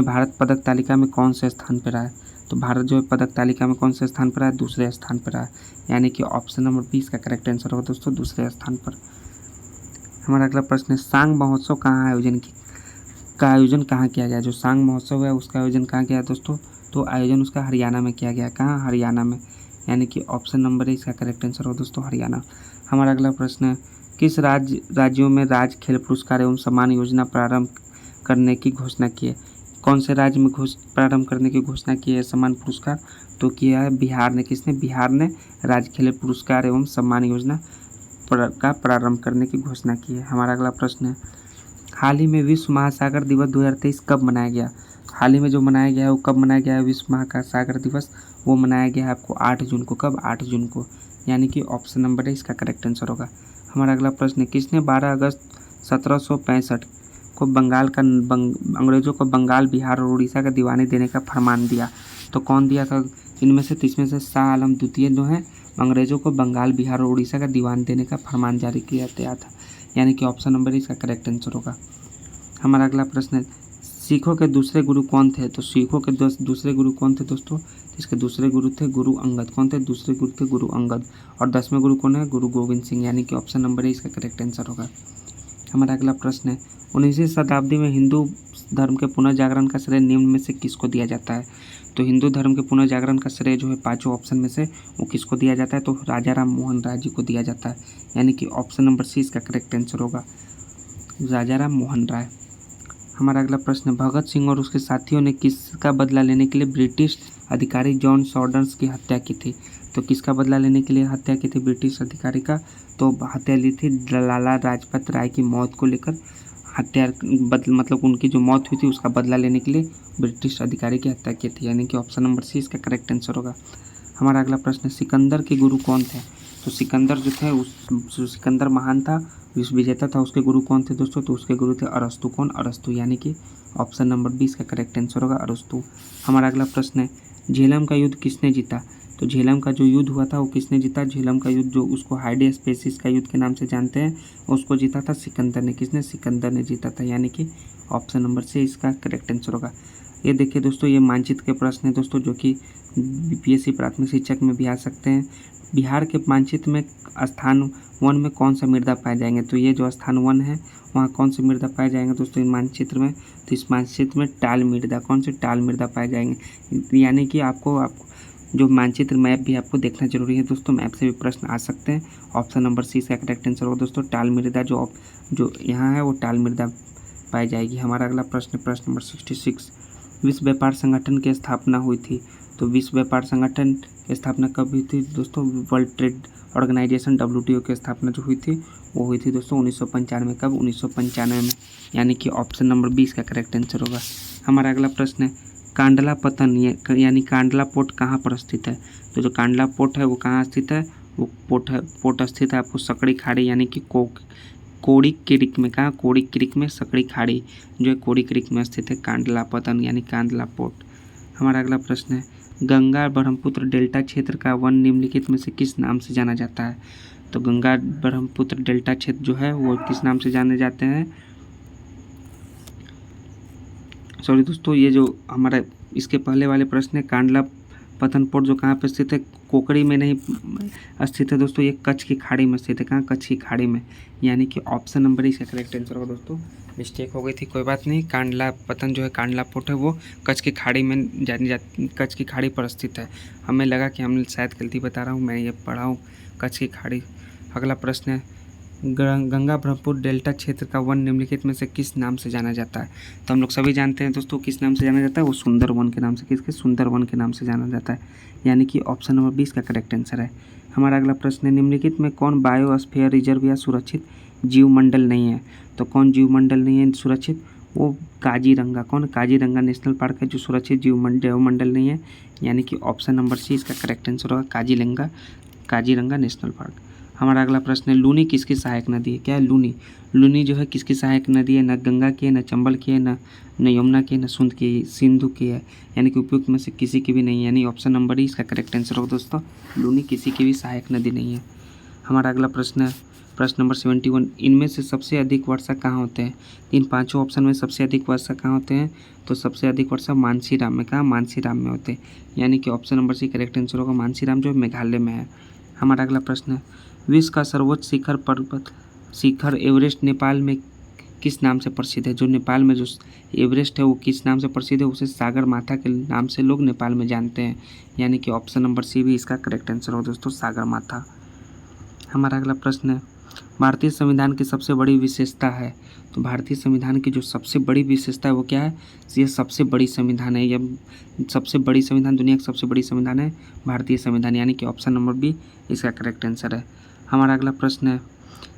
A: भारत पदक तालिका में कौन से स्थान पर रहा है? तो भारत जो है पदक तालिका में कौन से स्थान पर रहा है? दूसरे स्थान पर रहा है, यानी कि ऑप्शन नंबर 20 का करेक्ट आंसर होगा दोस्तों, दूसरे स्थान पर। हमारा अगला प्रश्न है, सांग महोत्सव का आयोजन कहाँ किया गया? जो सांग महोत्सव है उसका आयोजन कहाँ किया दोस्तों? तो आयोजन उसका हरियाणा में किया गया। कहाँ? हरियाणा में, यानी कि ऑप्शन नंबर है इसका करेक्ट आंसर हो दोस्तों, हरियाणा। हमारा अगला प्रश्न है, किस राज्यों में राज्य खेल पुरस्कार एवं सम्मान योजना प्रारंभ करने की घोषणा की है? कौन से राज्य में प्रारंभ करने की घोषणा की है सम्मान पुरस्कार? तो किया है बिहार ने। किसने? बिहार ने राज्य खेल पुरस्कार एवं सम्मान योजना का प्रारंभ करने की घोषणा की है। हमारा अगला प्रश्न है, हाल ही में विश्व महासागर दिवस 2023 कब मनाया गया? हाल ही में जो मनाया गया है वो कब मनाया गया है? विश्व महासागर दिवस वो मनाया गया है आपको 8 जून को। कब? 8 जून को, यानी कि ऑप्शन नंबर है इसका करेक्ट आंसर होगा। हमारा अगला प्रश्न है, किसने 12 अगस्त 1765 को अंग्रेजों को बंगाल, बिहार और उड़ीसा का दीवानी देने का फरमान दिया? तो कौन दिया था इनमें से? इसमें से शाह आलम द्वितीय जो है अंग्रेजों को बंगाल, बिहार और उड़ीसा का दीवान देने का फरमान जारी किया था, यानी कि ऑप्शन नंबर इसका करेक्ट आंसर होगा। हमारा अगला प्रश्न है, सिखों के दूसरे गुरु कौन थे? तो सिखों के दूसरे गुरु कौन थे दोस्तों? इसके दूसरे गुरु थे गुरु अंगद। कौन थे? दूसरे गुरु थे गुरु अंगद। और 10वें गुरु कौन है? गुरु गोविंद सिंह, यानी कि ऑप्शन नंबर है इसका करेक्ट आंसर होगा। हमारा अगला प्रश्न है, 19वीं शताब्दी में हिंदू धर्म के पुनर्जागरण का श्रेय निम्न में से किसको दिया जाता है? तो हिंदू धर्म के पुनर्जागरण का श्रेय जो है पांचों ऑप्शन में से वो किसको दिया जाता है? तो राजा राम मोहन राय जी को दिया जाता है, यानी कि ऑप्शन नंबर सी इसका करेक्ट आंसर होगा, राजा राम मोहन राय। हमारा अगला प्रश्न, भगत सिंह और उसके साथियों ने किसका बदला लेने के लिए ब्रिटिश अधिकारी जॉन सॉर्डर्स की हत्या की थी? तो किसका बदला लेने के लिए हत्या की थी ब्रिटिश अधिकारी का? तो हत्या ली थी लाला लाजपत राय की मौत को लेकर हत्या मतलब उनकी जो मौत हुई थी उसका बदला लेने के लिए ब्रिटिश अधिकारी की हत्या की थी, यानी कि ऑप्शन नंबर सी इसका करेक्ट आंसर होगा। हमारा अगला प्रश्न, सिकंदर के गुरु कौन थे? तो सिकंदर जो थे जो सिकंदर महान था, विश्व विजेता था, उसके गुरु कौन थे दोस्तों? तो उसके गुरु थे अरस्तु। कौन? अरस्तु, यानी कि ऑप्शन नंबर 20 का करेक्ट आंसर होगा अरस्तु। हमारा अगला प्रश्न है, झेलम का युद्ध किसने जीता? तो झेलम का जो युद्ध हुआ था वो किसने जीता? झेलम का युद्ध जो उसको हाइडेस्पेसिस का युद्ध के नाम से जानते हैं उसको जीता था सिकंदर ने। किसने? सिकंदर ने जीता था, यानी कि ऑप्शन नंबर से इसका करेक्ट आंसर होगा। ये देखिए दोस्तों, ये मानचित्र के प्रश्न हैं दोस्तों, जो कि बीपीएससी प्राथमिक शिक्षक में भी आ सकते हैं। बिहार के मानचित्र में स्थान 1 में कौन सा मृदा पाए जाएंगे? तो ये जो स्थान 1 है वहाँ कौन से मृदा पाए जाएंगे दोस्तों इन मानचित्र में? तो इस मानचित्र में टाल मृदा। कौन से? टाल मृदा पाए जाएंगे, यानी कि आपको जो मानचित्र मैप भी आपको देखना जरूरी है दोस्तों, मैप से भी प्रश्न आ सकते हैं। ऑप्शन नंबर सी इसका करेक्ट आंसर होगा दोस्तों, टाल मृदा जो यहाँ है वो टाल मृदा पाई जाएगी। हमारा अगला प्रश्न नंबर 66, विश्व व्यापार संगठन की स्थापना हुई थी? तो विश्व व्यापार संगठन की स्थापना कब हुई थी दोस्तों? वर्ल्ड ट्रेड ऑर्गेनाइजेशन WTO की स्थापना जो हुई थी वो हुई थी दोस्तों 1995। कब? 1995 में, यानी कि ऑप्शन नंबर 20 का करेक्ट आंसर होगा। हमारा अगला प्रश्न है, कांडला पतन यानी कांडला पोर्ट कहाँ पर स्थित है? तो जो कांडला पोर्ट है वो कहाँ स्थित है? वो पोर्ट स्थित है आपको सकड़ी खाड़ी, यानी कि कोड़ी क्रीक में। कहाँ? कोड़ी क्रीक में सकड़ी खाड़ी जो है कोड़ी क्रीक में स्थित है कांडला पतन, यानी कांडला पोर्ट। हमारा अगला प्रश्न है, गंगा ब्रह्मपुत्र डेल्टा क्षेत्र का वन निम्नलिखित में से किस नाम से जाना जाता है? तो गंगा ब्रह्मपुत्र डेल्टा क्षेत्र जो है वो किस नाम से जाने जाते हैं? सॉरी दोस्तों, ये जो हमारा इसके पहले वाले प्रश्न है, कांडला पतन पोर्ट जो कहाँ पे स्थित है? कोकड़ी में नहीं स्थित है दोस्तों, ये कच्छ की खाड़ी में स्थित है। कहाँ? कच्छ की खाड़ी में, यानी कि ऑप्शन नंबर इसका करेक्ट आंसर होगा दोस्तों, मिस्टेक हो गई थी, कोई बात नहीं। कांडला पतन जो है, कांडला पोर्ट है वो कच्छ की खाड़ी में कच्छ की खाड़ी पर स्थित है। हमें लगा कि हम शायद गलती बता रहा हूँ, मैं ये पढ़ा हूँ कच्छ की खाड़ी। अगला प्रश्न है, गंगा ब्रह्मपुत्र डेल्टा क्षेत्र का वन निम्नलिखित में से किस नाम से जाना जाता है? तो हम लोग सभी जानते हैं दोस्तों किस नाम से जाना जाता है, वो सुंदरवन के नाम से। किसके? सुंदरवन के नाम से जाना जाता है, यानी कि ऑप्शन नंबर 20 का करेक्ट आंसर है। हमारा अगला प्रश्न है, निम्नलिखित में कौन बायोस्फीयर रिजर्व या सुरक्षित जीवमंडल नहीं है? तो कौन जीवमंडल नहीं है सुरक्षित? वो काजीरंगा। कौन? काजीरंगा नेशनल पार्क है जो सुरक्षित जीवमंडल नहीं है, यानी कि ऑप्शन नंबर सी इसका करेक्ट आंसर होगा, काजीरंगा नेशनल पार्क। हमारा अगला प्रश्न है, लूनी किसकी सहायक नदी है? क्या है लूनी? लूनी जो है किसकी सहायक नदी है? न गंगा की है, न चंबल की है, न यमुना की है, न सिंधु की है, यानी कि उपयुक्त में से किसी की भी नहीं है, यानी ऑप्शन नंबर डी इसका करेक्ट आंसर होगा दोस्तों। लूनी किसी की भी सहायक नदी नहीं है। हमारा अगला प्रश्न है, प्रश्न नंबर 71, इनमें से सबसे अधिक वर्षा कहाँ होते हैं? इन पांचों ऑप्शन में सबसे अधिक वर्षा कहाँ होते हैं? तो सबसे अधिक वर्षा मानसीराम में। कहाँ? मानसीराम में होते हैं, यानी कि option number C correct answer होगा। मानसीराम जो मेघालय में है। हमारा अगला प्रश्न है, विश्व का सर्वोच्च शिखर एवरेस्ट नेपाल में किस नाम से प्रसिद्ध है? जो नेपाल में जो एवरेस्ट है वो किस नाम से प्रसिद्ध है? उसे सागर माथा के नाम से लोग नेपाल में जानते हैं, यानी कि ऑप्शन नंबर सी भी इसका करेक्ट आंसर हो दोस्तों, सागर माथा। हमारा अगला प्रश्न है, भारतीय संविधान की सबसे बड़ी विशेषता है? तो भारतीय संविधान की जो सबसे बड़ी विशेषता है वो क्या है? ये सबसे बड़ी संविधान है, यह सबसे बड़ी संविधान, दुनिया की सबसे बड़ी संविधान है भारतीय संविधान, यानी कि ऑप्शन नंबर बी इसका करेक्ट आंसर है। हमारा अगला प्रश्न है,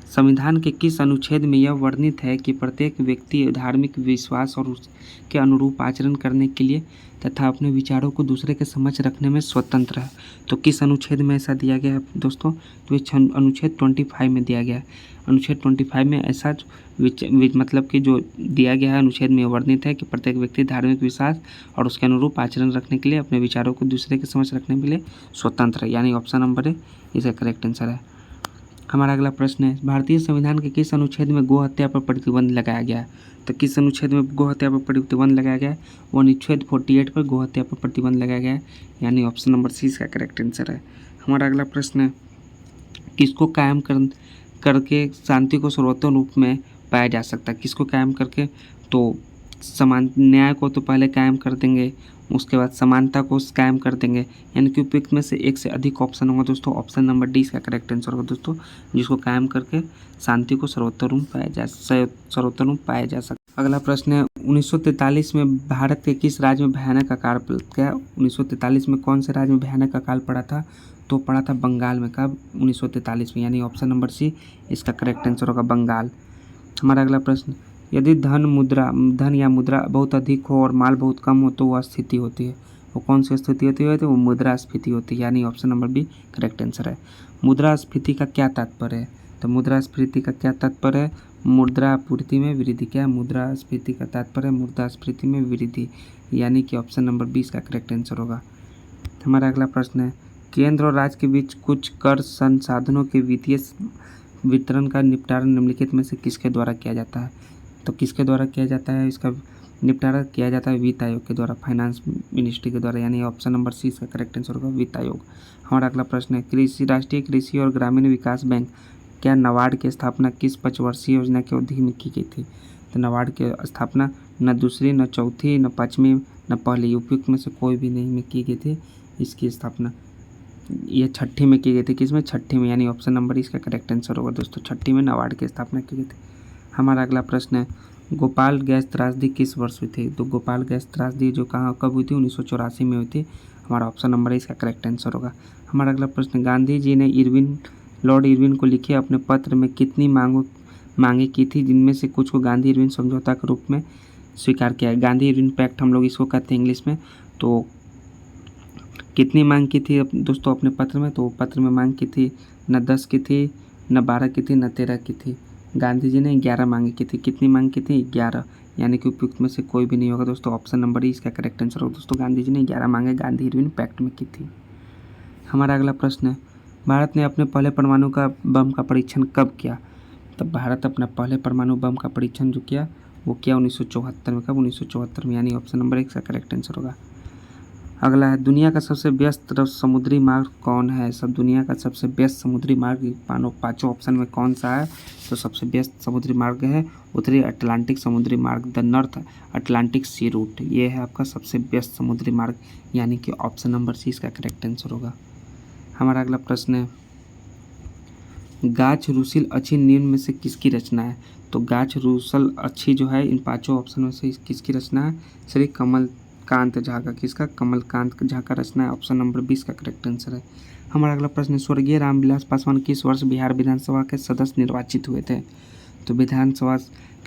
A: संविधान के किस अनुच्छेद में यह वर्णित है कि प्रत्येक व्यक्ति धार्मिक विश्वास और उसके अनुरूप आचरण करने के लिए तथा अपने विचारों को दूसरे के समक्ष रखने में स्वतंत्र है? तो किस अनुच्छेद में ऐसा दिया गया है दोस्तों? तो ये अनुच्छेद 25 में दिया गया है। अनुच्छेद 25 में ऐसा मतलब कि जो दिया गया है अनुच्छेद में वर्णित है कि प्रत्येक व्यक्ति धार्मिक विश्वास और उसके अनुरूप आचरण रखने के लिए अपने विचारों को दूसरे के समक्ष रखने के लिए स्वतंत्र है, यानी ऑप्शन नंबर ए इसका करेक्ट आंसर है। हमारा अगला प्रश्न है, भारतीय संविधान के किस अनुच्छेद में गो हत्या पर प्रतिबंध लगाया गया है? तो किस अनुच्छेद में गो हत्या पर प्रतिबंध लगाया गया है? वो अनुच्छेद 48 पर गो हत्या पर प्रतिबंध लगाया गया है, यानी ऑप्शन नंबर सी इसका करेक्ट आंसर है। हमारा अगला प्रश्न है, किसको कायम करके शांति को सर्वोत्तम रूप में पाया जा सकता है? किसको कायम करके? तो समान न्याय को तो पहले कायम कर देंगे, उसके बाद समानता को कायम कर देंगे, यानी कि उपयुक्त में से एक से अधिक ऑप्शन होगा दोस्तों, ऑप्शन नंबर डी इसका करेक्ट आंसर होगा दोस्तों, जिसको कायम करके शांति को सर्वोत्तम रूप पाया जा सकता। अगला प्रश्न है, 1943 में भारत के किस राज्य में भयानक अकाल क्या? 1943 में कौन से राज्य में भयानक अकाल पड़ा था? तो पड़ा था बंगाल में। कब? 1943 में, यानी ऑप्शन नंबर सी इसका करेक्ट आंसर होगा, बंगाल। हमारा अगला प्रश्न, यदि धन या मुद्रा बहुत अधिक हो और माल बहुत कम हो तो वह स्थिति होती है। वो कौन सी स्थिति होती है? तो वो मुद्रास्फीति होती है, यानी option number B correct answer है। मुद्रास्फीति का क्या तात्पर्य है? तो मुद्रास्फीति का क्या तात्पर्य है? मुद्रापूर्ति में वृद्धि। क्या? मुद्रास्फीति का तात्पर्य है मुद्रास्फीति में वृद्धि, यानी कि ऑप्शन नंबर 20 का करेक्ट आंसर होगा। हमारा अगला प्रश्न है, केंद्र और राज्य के बीच कुछ कर संसाधनों के वित्तीय वितरण का निपटारा निम्नलिखित में से किसके द्वारा किया जाता है? तो किसके द्वारा किया जाता है? इसका निपटारा किया जाता है वित्त आयोग के द्वारा, फाइनेंस मिनिस्ट्री के द्वारा, यानी ऑप्शन नंबर सी इसका करेक्ट आंसर होगा, वित्त आयोग। हमारा अगला प्रश्न है, राष्ट्रीय कृषि और ग्रामीण विकास बैंक क्या नाबार्ड की स्थापना किस पंचवर्षीय योजना की अवधि में की गई थी? तो नाबार्ड की स्थापना न दूसरी, न चौथी, न पाँचवीं, न पहली, उपयुक्त में से कोई भी नहीं में की गई थी। इसकी स्थापना ये छठी में की गई थी। किसमें? छठी में, यानी ऑप्शन नंबर इसका करेक्ट आंसर होगा दोस्तों, छठी में नाबार्ड की स्थापना की गई थी। हमारा अगला प्रश्न है, गोपाल गैस त्रासदी किस वर्ष हुई थी? तो गोपाल गैस त्रासदी जो कब हुई थी? 1984 में हुई थी। हमारा ऑप्शन नंबर इसका करेक्ट आंसर होगा। हमारा अगला प्रश्न, गांधी जी ने लॉर्ड इरविन को लिखे अपने पत्र में कितनी मांगे की थी, जिनमें से कुछ को गांधी इरविन समझौता के रूप में स्वीकार किया है? गांधी इरविन पैक्ट हम लोग इसको कहते हैं इंग्लिश में। तो कितनी मांग की थी दोस्तों अपने पत्र में? तो पत्र में मांग की थी न 10 की थी, न 12 की थी, न 13 की थी। गांधी जी ने 11 मांगी की थी। कितनी मांग की थी? 11, यानी कि उपयुक्त में से कोई भी नहीं होगा दोस्तों, ऑप्शन नंबर इसका करेक्ट आंसर होगा दोस्तों, गांधी जी ने 11 मांगे गांधी इरविन पैक्ट में की थी। हमारा अगला प्रश्न है, भारत ने अपने पहले परमाणु का बम का परीक्षण कब किया? तो भारत अपना पहले परमाणु बम का परीक्षण जो किया वो किया 1974 में। कब? 1974 में, यानी ऑप्शन नंबर 1 का करेक्ट आंसर होगा। अगला है दुनिया का सबसे व्यस्त समुद्री मार्ग कौन है। सब दुनिया का सबसे व्यस्त समुद्री मार्ग पाँचों ऑप्शन में कौन सा है। तो सबसे व्यस्त समुद्री मार्ग है उत्तरी अटलांटिक समुद्री मार्ग, the north Atlantic sea route. ये है आपका सबसे व्यस्त समुद्री मार्ग, यानी कि ऑप्शन नंबर सी इसका करेक्ट आंसर होगा। हमारा अगला प्रश्न है गाछ रूसल अच्छी निम्न में से किसकी रचना है। तो गाछ रूसल अच्छी जो है इन पांचों ऑप्शन में से किसकी रचना है। श्री कमलकांत झा का, किसका, कमलकांत झा का रचना है। ऑप्शन नंबर 20 का करेक्ट आंसर है। हमारा अगला प्रश्न है स्वर्गीय रामविलास पासवान किस वर्ष बिहार विधानसभा के सदस्य निर्वाचित हुए थे। तो विधानसभा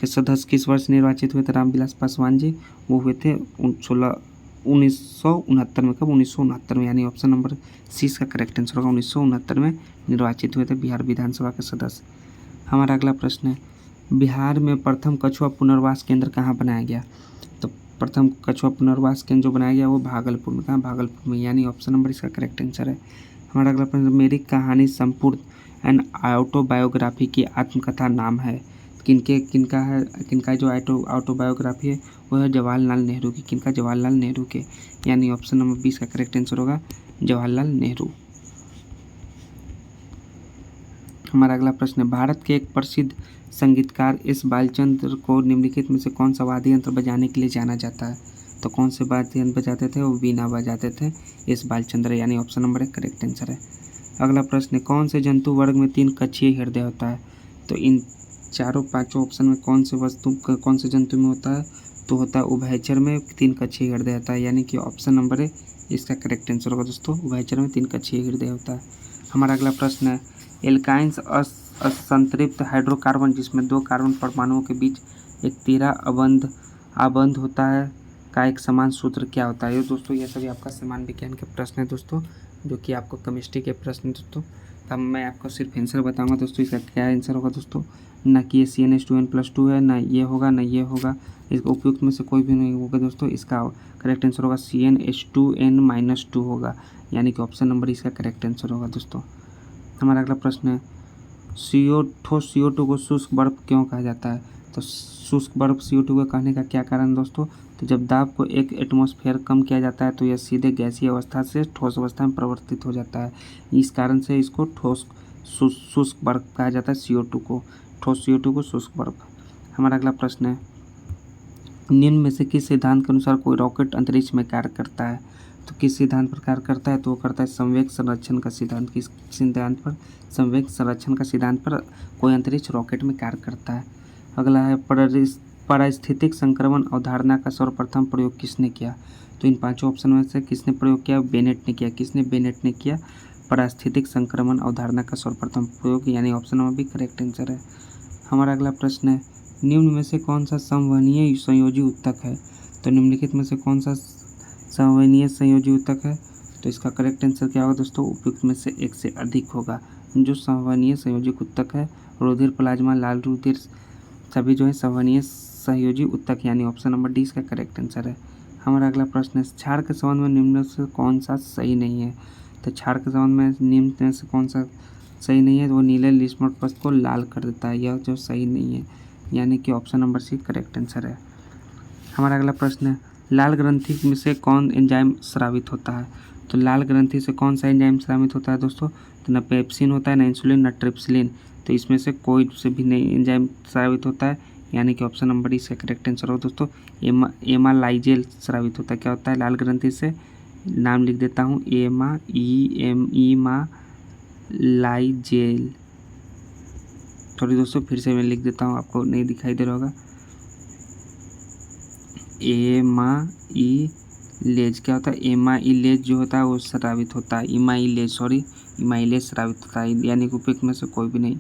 A: के सदस्य किस वर्ष निर्वाचित हुए थे रामविलास पासवान जी। वो हुए थे 1969 में। कब, 1969 में, यानी ऑप्शन नंबर सी का करेक्ट आंसर होगा। 1969 में निर्वाचित हुए थे बिहार विधानसभा के सदस्य। हमारा अगला प्रश्न है बिहार में प्रथम कछुआ पुनर्वास केंद्र कहाँ बनाया गया। तो प्रथम कछुआ पुनर्वास केंद्र जो बनाया गया वो भागलपुर में। कहाँ, भागलपुर में, यानी ऑप्शन नंबर इसका करेक्ट आंसर है। हमारा अगला प्रश्न मेरी कहानी संपूर्ण एंड ऑटोबायोग्राफी की आत्मकथा नाम है। किनका जो ऑटोबायोग्राफी है वो है जवाहरलाल नेहरू की। किनका, जवाहरलाल नेहरू के, यानी ऑप्शन नंबर 20 का करेक्ट आंसर होगा जवाहरलाल नेहरू। हमारा अगला प्रश्न है भारत के एक प्रसिद्ध संगीतकार एस बालचंद्र को निम्नलिखित में से कौन सा वाद्य यंत्र बजाने के लिए जाना जाता है। तो कौन से वाद्य यंत्र बजाते थे, वो वीणा बजाते थे एस बालचंद्र, यानी ऑप्शन नंबर 1 करेक्ट आंसर है। अगला प्रश्न है कौन से जंतु वर्ग में 3 कक्षीय हृदय होता है। तो इन पांचों ऑप्शन में कौन से जंतु में होता है। तो होता है उभयचर में 3 कक्षीय हृदय होता है, यानी कि ऑप्शन नंबर है इसका करेक्ट आंसर होगा दोस्तों, उभयचर में 3 कक्षीय हृदय होता है। हमारा अगला प्रश्न है एल्काइंस असंतृप्त हाइड्रोकार्बन जिसमें 2 कार्बन परमाणुओं के बीच एक तीसरा आबंध होता है का एक समान सूत्र क्या होता है। ये दोस्तों ये सभी आपका समान विज्ञान के प्रश्न है दोस्तों, जो कि आपको केमिस्ट्री के प्रश्न दोस्तों। तब मैं आपको सिर्फ आंसर बताऊंगा दोस्तों, इसका क्या आंसर होगा दोस्तों। ना कि ये CnH2n+2 है, ना ये होगा ना ये होगा, इसका उपयुक्त में से कोई भी नहीं होगा दोस्तों। इसका करेक्ट आंसर होगा CnH2n-2 होगा, यानी कि ऑप्शन नंबर इसका करेक्ट आंसर होगा दोस्तों। हमारा अगला प्रश्न है CO2 को शुष्क बर्फ क्यों कहा जाता है। तो शुष्क बर्फ CO2 को कहने का क्या कारण दोस्तों। तो जब दाब को 1 एटमॉस्फेयर कम किया जाता है तो यह सीधे गैसीय अवस्था से ठोस अवस्था में परिवर्तित हो जाता है। इस कारण से इसको शुष्क बर्फ कहा जाता है। CO2 को CO2 को शुष्क बर्फ। हमारा अगला प्रश्न है निम्न में से किस सिद्धांत के अनुसार कोई रॉकेट अंतरिक्ष में कार्य करता है। तो किस सिद्धांत पर कार्य करता है। तो वो करता है संवेग संरक्षण का सिद्धांत। किस सिद्धांत पर, संवेग संरक्षण का सिद्धांत पर कोई अंतरिक्ष रॉकेट में कार्य करता है। अगला है पारिस्थितिक संक्रमण अवधारणा का सर्वप्रथम प्रयोग किसने किया। तो इन पांचों ऑप्शन में से किसने प्रयोग किया, बेनेट ने किया। किसने, बेनेट ने किया पारिस्थितिक संक्रमण अवधारणा का सर्वप्रथम प्रयोग, यानी ऑप्शन नंबर भी करेक्ट आंसर है। हमारा अगला प्रश्न है निम्न में से कौन सा संवहनीय संयोजी उत्तक है। तो निम्नलिखित में से कौन सा संवहनीय संयोजी उत्तक है। तो इसका करेक्ट आंसर क्या होगा दोस्तों, उपयुक्त में से एक से अधिक होगा। जो संवहनीय संयोजी उत्तक है रुधिर, प्लाज्मा, लाल रुधिर सभी जो है संवहनीय संयोजी उत्तक, यानी ऑप्शन नंबर डी इसका करेक्ट आंसर है। हमारा अगला प्रश्न है क्षार के संबंध में निम्न से कौन सा सही नहीं है। तो क्षार के संबंध में निम्न में से कौन सा सही नहीं है। तो वो नीले लिस्मट पथ को लाल कर देता है, यह जो सही नहीं है, यानी कि option number C correct answer है। हमारा अगला प्रश्न है लाल ग्रंथि में से कौन एंजाइम स्रावित होता है। तो लाल ग्रंथि से कौन सा एंजाइम स्रावित होता है दोस्तों। तो न पेप्सिन होता है, न इंसुलिन, न ट्रिप्सिलिन। तो इसमें से कोई से भी नहीं एंजाइम स्रावित होता है, यानी कि ऑप्शन नंबर इसका करेक्ट आंसर हो दोस्तों एमालाइजेल स्रावित होता है। क्या होता है लाल ग्रंथि से, नाम लिख देता हूँ एमालाइजेल। सॉरी दोस्तों, फिर से मैं लिख देता हूँ, आपको नहीं दिखाई दे रहा होगा। एमाइलेज क्या होता है, एमाइलेज जो होता है वो स्रावित होता है। इमाइलेज स्रावित होता है, यानी कि उपयुक्त में से कोई भी नहीं।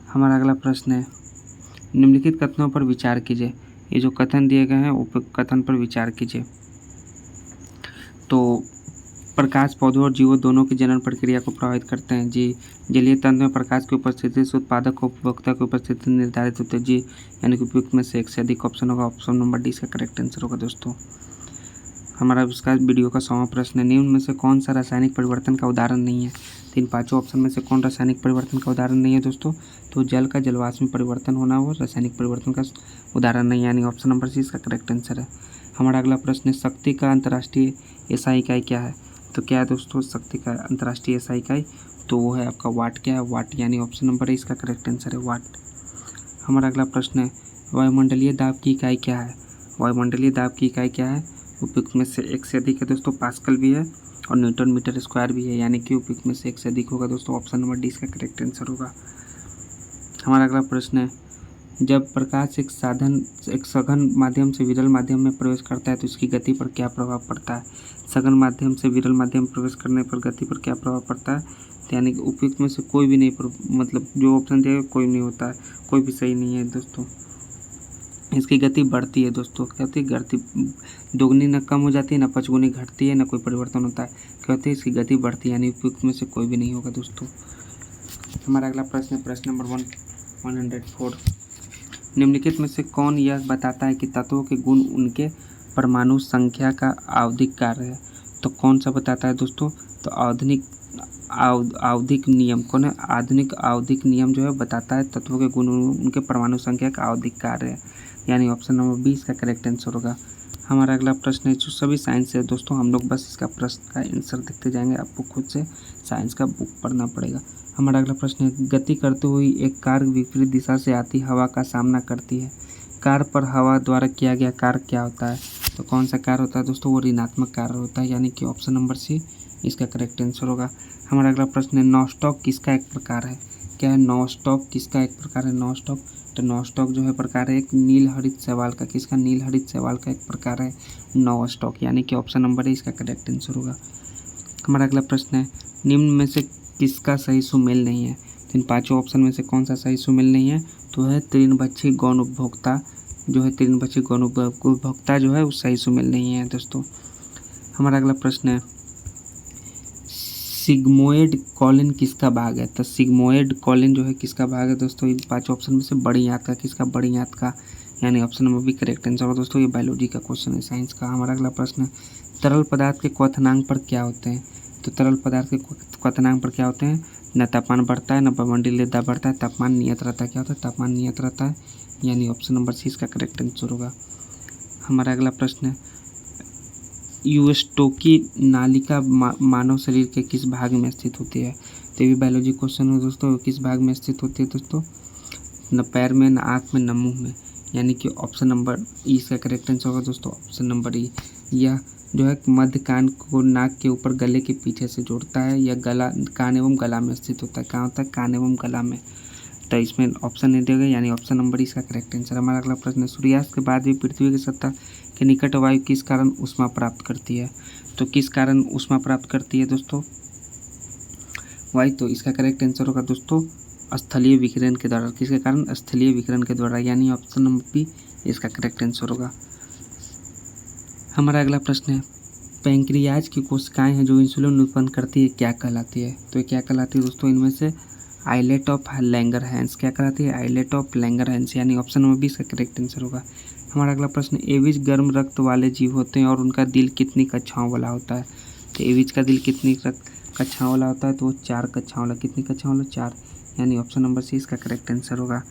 A: हमारा अगला प्रश्न है निम्नलिखित कथनों पर विचार कीजिए। ये जो कथन दिए गए हैं उपयुक्त कथन पर विचार कीजिए। तो प्रकाश पौधों और जीवों दोनों की जनन प्रक्रिया को प्रभावित करते हैं जी। जलीय तंत्र में प्रकाश की उपस्थिति से उत्पादक और उपभोक्ता की उपस्थिति निर्धारित होती है जी, यानी कि उपयुक्त में से एक से अधिक ऑप्शन होगा। ऑप्शन नंबर डी इसका करेक्ट आंसर होगा दोस्तों। हमारा इसका वीडियो का 100वां प्रश्न है निम्न में से कौन सा रासायनिक परिवर्तन का उदाहरण नहीं है। तो इन पांचों ऑप्शन में से कौन रासायनिक परिवर्तन का उदाहरण नहीं है दोस्तों। तो जल का जलवाष्प में परिवर्तन होना वो रासायनिक परिवर्तन का उदाहरण नहीं है, यानी ऑप्शन नंबर सी इसका करेक्ट आंसर है। हमारा अगला प्रश्न है शक्ति का अंतर्राष्ट्रीय एसआई इकाई क्या है? तो क्या है दोस्तों शक्ति का अंतर्राष्ट्रीय एसआई इकाई? तो वो है आपका वाट। क्या है? वाट, यानी ऑप्शन नंबर है इसका करेक्ट आंसर है वाट। हमारा अगला प्रश्न है वायुमंडलीय दाब की इकाई क्या है? वायुमंडलीय दाब की इकाई क्या है? उपयुक्त में से एक से अधिक है दोस्तों, पास्कल भी है और न्यूटन मीटर स्क्वायर भी है, यानी कि उपयुक्त में से एक से अधिक होगा दोस्तों, ऑप्शन नंबर डी इसका करेक्ट आंसर होगा। हमारा अगला प्रश्न है जब प्रकाश एक सघन माध्यम से विरल माध्यम में प्रवेश करता है तो इसकी गति पर क्या प्रभाव पड़ता है? सघन माध्यम से विरल माध्यम में प्रवेश करने पर गति पर क्या प्रभाव पड़ता है? तो यानी कि उपयुक्त में से कोई भी नहीं, मतलब जो ऑप्शन दिया गया कोई नहीं होता है, कोई भी सही नहीं है दोस्तों। इसकी गति बढ़ती है दोस्तों, कहते हैं गति दोगुनी न कम हो जाती है, न पचगुनी घटती है, न कोई परिवर्तन होता है, कहते हैं इसकी गति बढ़ती है, यानी उपयुक्त में से कोई भी नहीं होगा दोस्तों। हमारा अगला प्रश्न है प्रश्न नंबर 104। निम्नलिखित में से कौन यह बताता है कि तत्वों के गुण उनके परमाणु संख्या का आवधिक कार्य है? तो कौन सा बताता है दोस्तों? तो आवधिक नियम। कौन है? आधुनिक आवधिक नियम जो है बताता है तत्वों के गुण उनके परमाणु संख्या का आवधिक कार्य है, यानी ऑप्शन नंबर बी इसका करेक्ट आंसर होगा। हमारा अगला प्रश्न है जो सभी साइंस है दोस्तों, हम लोग बस इसका प्रश्न का आंसर देखते जाएंगे, आपको खुद से साइंस का बुक पढ़ना पड़ेगा। हमारा अगला प्रश्न है गति करते हुए एक कार विपरीत दिशा से आती हवा का सामना करती है, कार पर हवा द्वारा किया गया कार्य क्या होता है? तो कौन सा कार्य होता है दोस्तों? वो ऋणात्मक कार्य होता है, यानी कि ऑप्शन नंबर सी इसका करेक्ट आंसर होगा। हमारा अगला प्रश्न है नॉस्टॉक किसका एक प्रकार है? क्या है? नॉस्टॉक किसका एक प्रकार है? नॉस्टॉक, तो नॉस्टॉक जो है प्रकार है एक नील हरित शैवाल का। किसका? नील हरित शैवाल का एक प्रकार है नॉस्टॉक, यानी कि ऑप्शन नंबर है इसका करेक्ट आंसर होगा। हमारा अगला प्रश्न है निम्न में से किसका सही सुमेल नहीं है? तो इन पांचों ऑप्शन में से कौन सा सही सुमेल नहीं है? तो है तृणभक्षी गौण उपभोक्ता, जो है तृणभक्षी गौण उपभोक्ता जो है वो सही सुमेल नहीं है दोस्तों। हमारा अगला प्रश्न है सिग्मोइड कॉलिन किसका भाग है? तो सिग्मोइड कॉलिन जो है किसका भाग है दोस्तों? इन पांचों ऑप्शन में से बड़ी आंत का। किसका? बड़ी आंत का, यानी option number B correct answer होगा दोस्तों। ये बायोलॉजी का क्वेश्चन है, साइंस का। हमारा अगला प्रश्न है तरल पदार्थ के क्वथनांक पर क्या होते हैं? तो तरल पदार्थ के क्वथनांक पर क्या होते हैं? न तापमान बढ़ता है, न वायुमंडलीय दाब बढ़ता है, तापमान नियत रहता है। क्या होता है? तापमान नियत रहता है, यानी ऑप्शन नंबर सी इसका करेक्ट आंसर होगा। हमारा अगला प्रश्न है यूस्टोकी नालिका मानव शरीर के किस भाग में स्थित होती है? तो ये भी बायोलॉजी क्वेश्चन है दोस्तों। किस भाग में स्थित होती है दोस्तों? न पैर में, न आँख में, न मुंह में, यानी कि ऑप्शन नंबर ई इसका करेक्ट आंसर होगा दोस्तों, ऑप्शन नंबर ई। यह जो है मध्य कान को नाक के ऊपर गले के पीछे से जोड़ता है, यह गला कान एवं गला में स्थित होता है। कहाँ होता है? कान एवं गला में। तो इसमें ऑप्शन नहीं दिया गया, यानी ऑप्शन नंबर इसका करेक्ट आंसर। हमारा अगला प्रश्न है सूर्यास्त के बाद भी पृथ्वी की सतह के निकट वायु किस कारण ऊष्मा प्राप्त करती है? तो किस कारण ऊष्मा प्राप्त करती है दोस्तों वायु? तो इसका करेक्ट आंसर होगा दोस्तों स्थलीय विकिरण के द्वारा। किसके कारण? स्थलीय विकिरण के द्वारा, यानी ऑप्शन नंबर बी इसका करेक्ट आंसर होगा। हमारा अगला प्रश्न है पैंक्रियाज की कोशिकाएं हैं जो इंसुलिन उत्पन्न करती है क्या कहलाती है? तो ये क्या कहलाती है दोस्तों? इनमें से आइलेट ऑफ लैंगरहैंस। क्या कहलाती है? आइलेट ऑफ लैंगरहैंस, यानी ऑप्शन नंबर बी इसका करेक्ट आंसर होगा। हमारा अगला प्रश्न एविज गर्म रक्त वाले जीव होते हैं और उनका दिल कितनी कक्षाओं वाला होता है? तो एविज का दिल कितनी कक्षाओं वाला होता है? तो वो 4 कक्षाओं वाला। कितनी कक्षाओं वाला? 4, यानी ऑप्शन नंबर सी इसका करेक्ट आंसर होगा।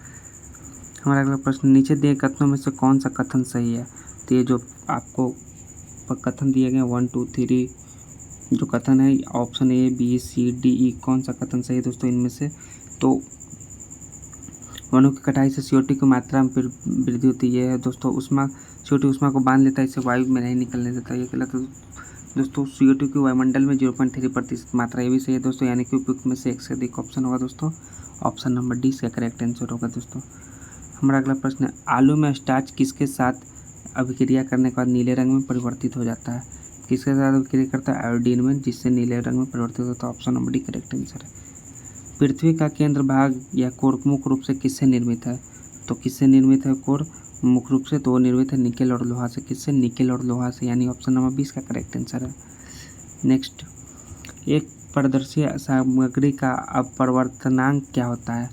A: हमारा अगला प्रश्न नीचे दिए कथनों में से कौन सा कथन सही है? तो ये जो आपको कथन दिए गए 1 2 3 जो कथन है option A B C D E, कौन सा कथन सही है दोस्तों इनमें से? तो वनों की कटाई से CO2 की मात्रा में वृद्धि होती है दोस्तों। उष्मा CO2 उष्मा को बांध लेता है, इसे वायु में नहीं निकलने देता। ये गलत है दोस्तों। CO2 की वायुमंडल में 0.3% मात्रा, ये भी सही है दोस्तों, यानी कि उपयुक्त में से एक से अधिक ऑप्शन होगा दोस्तों, ऑप्शन नंबर डी इसका करेक्ट आंसर होगा दोस्तों। हमारा अगला प्रश्न है आलू में स्टार्च किसके साथ अभिक्रिया करने के बाद नीले रंग में परिवर्तित हो जाता है? किसके साथ अभिक्रिया करता है? आयोडीन में, जिससे नीले रंग में परिवर्तित होता है, option number D correct answer है। पृथ्वी का केंद्र भाग या कोर मुख्य रूप से किससे निर्मित है? तो किससे निर्मित है कोर मुख्य रूप से? तो वो निर्मित है निकेल और लोहा से। किससे? निकेल और लोहा से, यानी ऑप्शन नंबर 20 का करेक्ट आंसर है। नेक्स्ट, एक पारदर्शी सामग्री का अपवर्तनांक क्या होता है?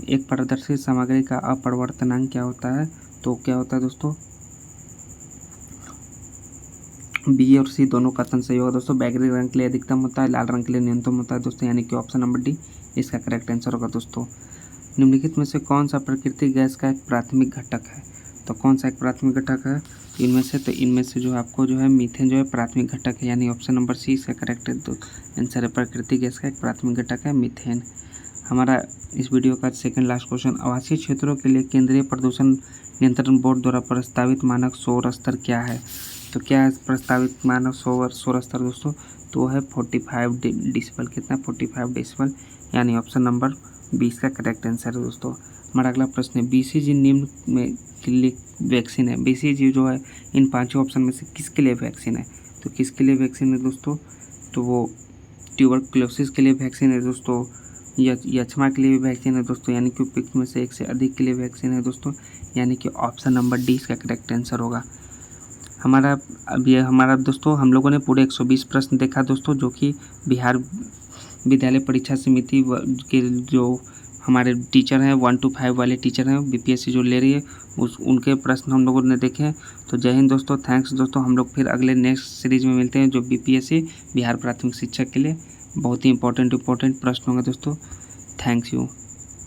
A: एक पारदर्शी सामग्री का अपवर्तनांक क्या होता है? तो क्या होता है दोस्तों? बी और सी दोनों कथन सही होगा दोस्तों। बैगनी रंग के लिए अधिकतम होता है, लाल रंग के लिए न्यूनतम होता है दोस्तों, यानी कि ऑप्शन नंबर डी इसका करेक्ट आंसर होगा दोस्तों। निम्नलिखित में से कौन सा प्राकृतिक गैस का एक प्राथमिक घटक है? तो कौन सा एक प्राथमिक घटक है इनमें से जो आपको जो है मीथेन जो है प्राथमिक घटक है, यानी ऑप्शन नंबर सी इसका करेक्ट आंसर है। प्राकृतिक गैस का एक प्राथमिक घटक है मीथेन। हमारा इस वीडियो का सेकंड लास्ट क्वेश्चन, आवासीय क्षेत्रों के लिए केंद्रीय प्रदूषण नियंत्रण बोर्ड द्वारा प्रस्तावित मानक शोर स्तर क्या है? तो क्या है प्रस्तावित मानक शोर स्तर दोस्तों? तो है 45 डेसिबल। कितना? 45 डेसिबल, यानी ऑप्शन नंबर 20 का करेक्ट आंसर है दोस्तों। हमारा अगला प्रश्न है, BCG निम्न में के लिए वैक्सीन है। BCG जो है इन पांचों ऑप्शन में से किसके लिए वैक्सीन है? तो किसके लिए वैक्सीन है दोस्तों? तो वो ट्यूबरक्लोसिस के लिए वैक्सीन है दोस्तों, यक्ष्मा के लिए भी वैक्सीन है दोस्तों, यानी कि उपयुक्त में से एक से अधिक के लिए वैक्सीन है दोस्तों, यानी कि ऑप्शन नंबर डी इसका करेक्ट आंसर होगा। हमारा दोस्तों हम लोगों ने पूरे 120 प्रश्न देखा दोस्तों, जो कि बिहार विद्यालय परीक्षा समिति के जो हमारे टीचर हैं 1 to 5 वाले टीचर हैं, BPSC जो ले रही है उनके प्रश्न हम लोगों ने देखे हैं। तो जय हिंद दोस्तों, थैंक्स दोस्तों। हम लोग फिर अगले नेक्स्ट सीरीज में मिलते हैं, जो BPSC बिहार प्राथमिक शिक्षक के लिए बहुत ही इंपॉर्टेंट प्रश्न होंगे दोस्तों। Thanks you.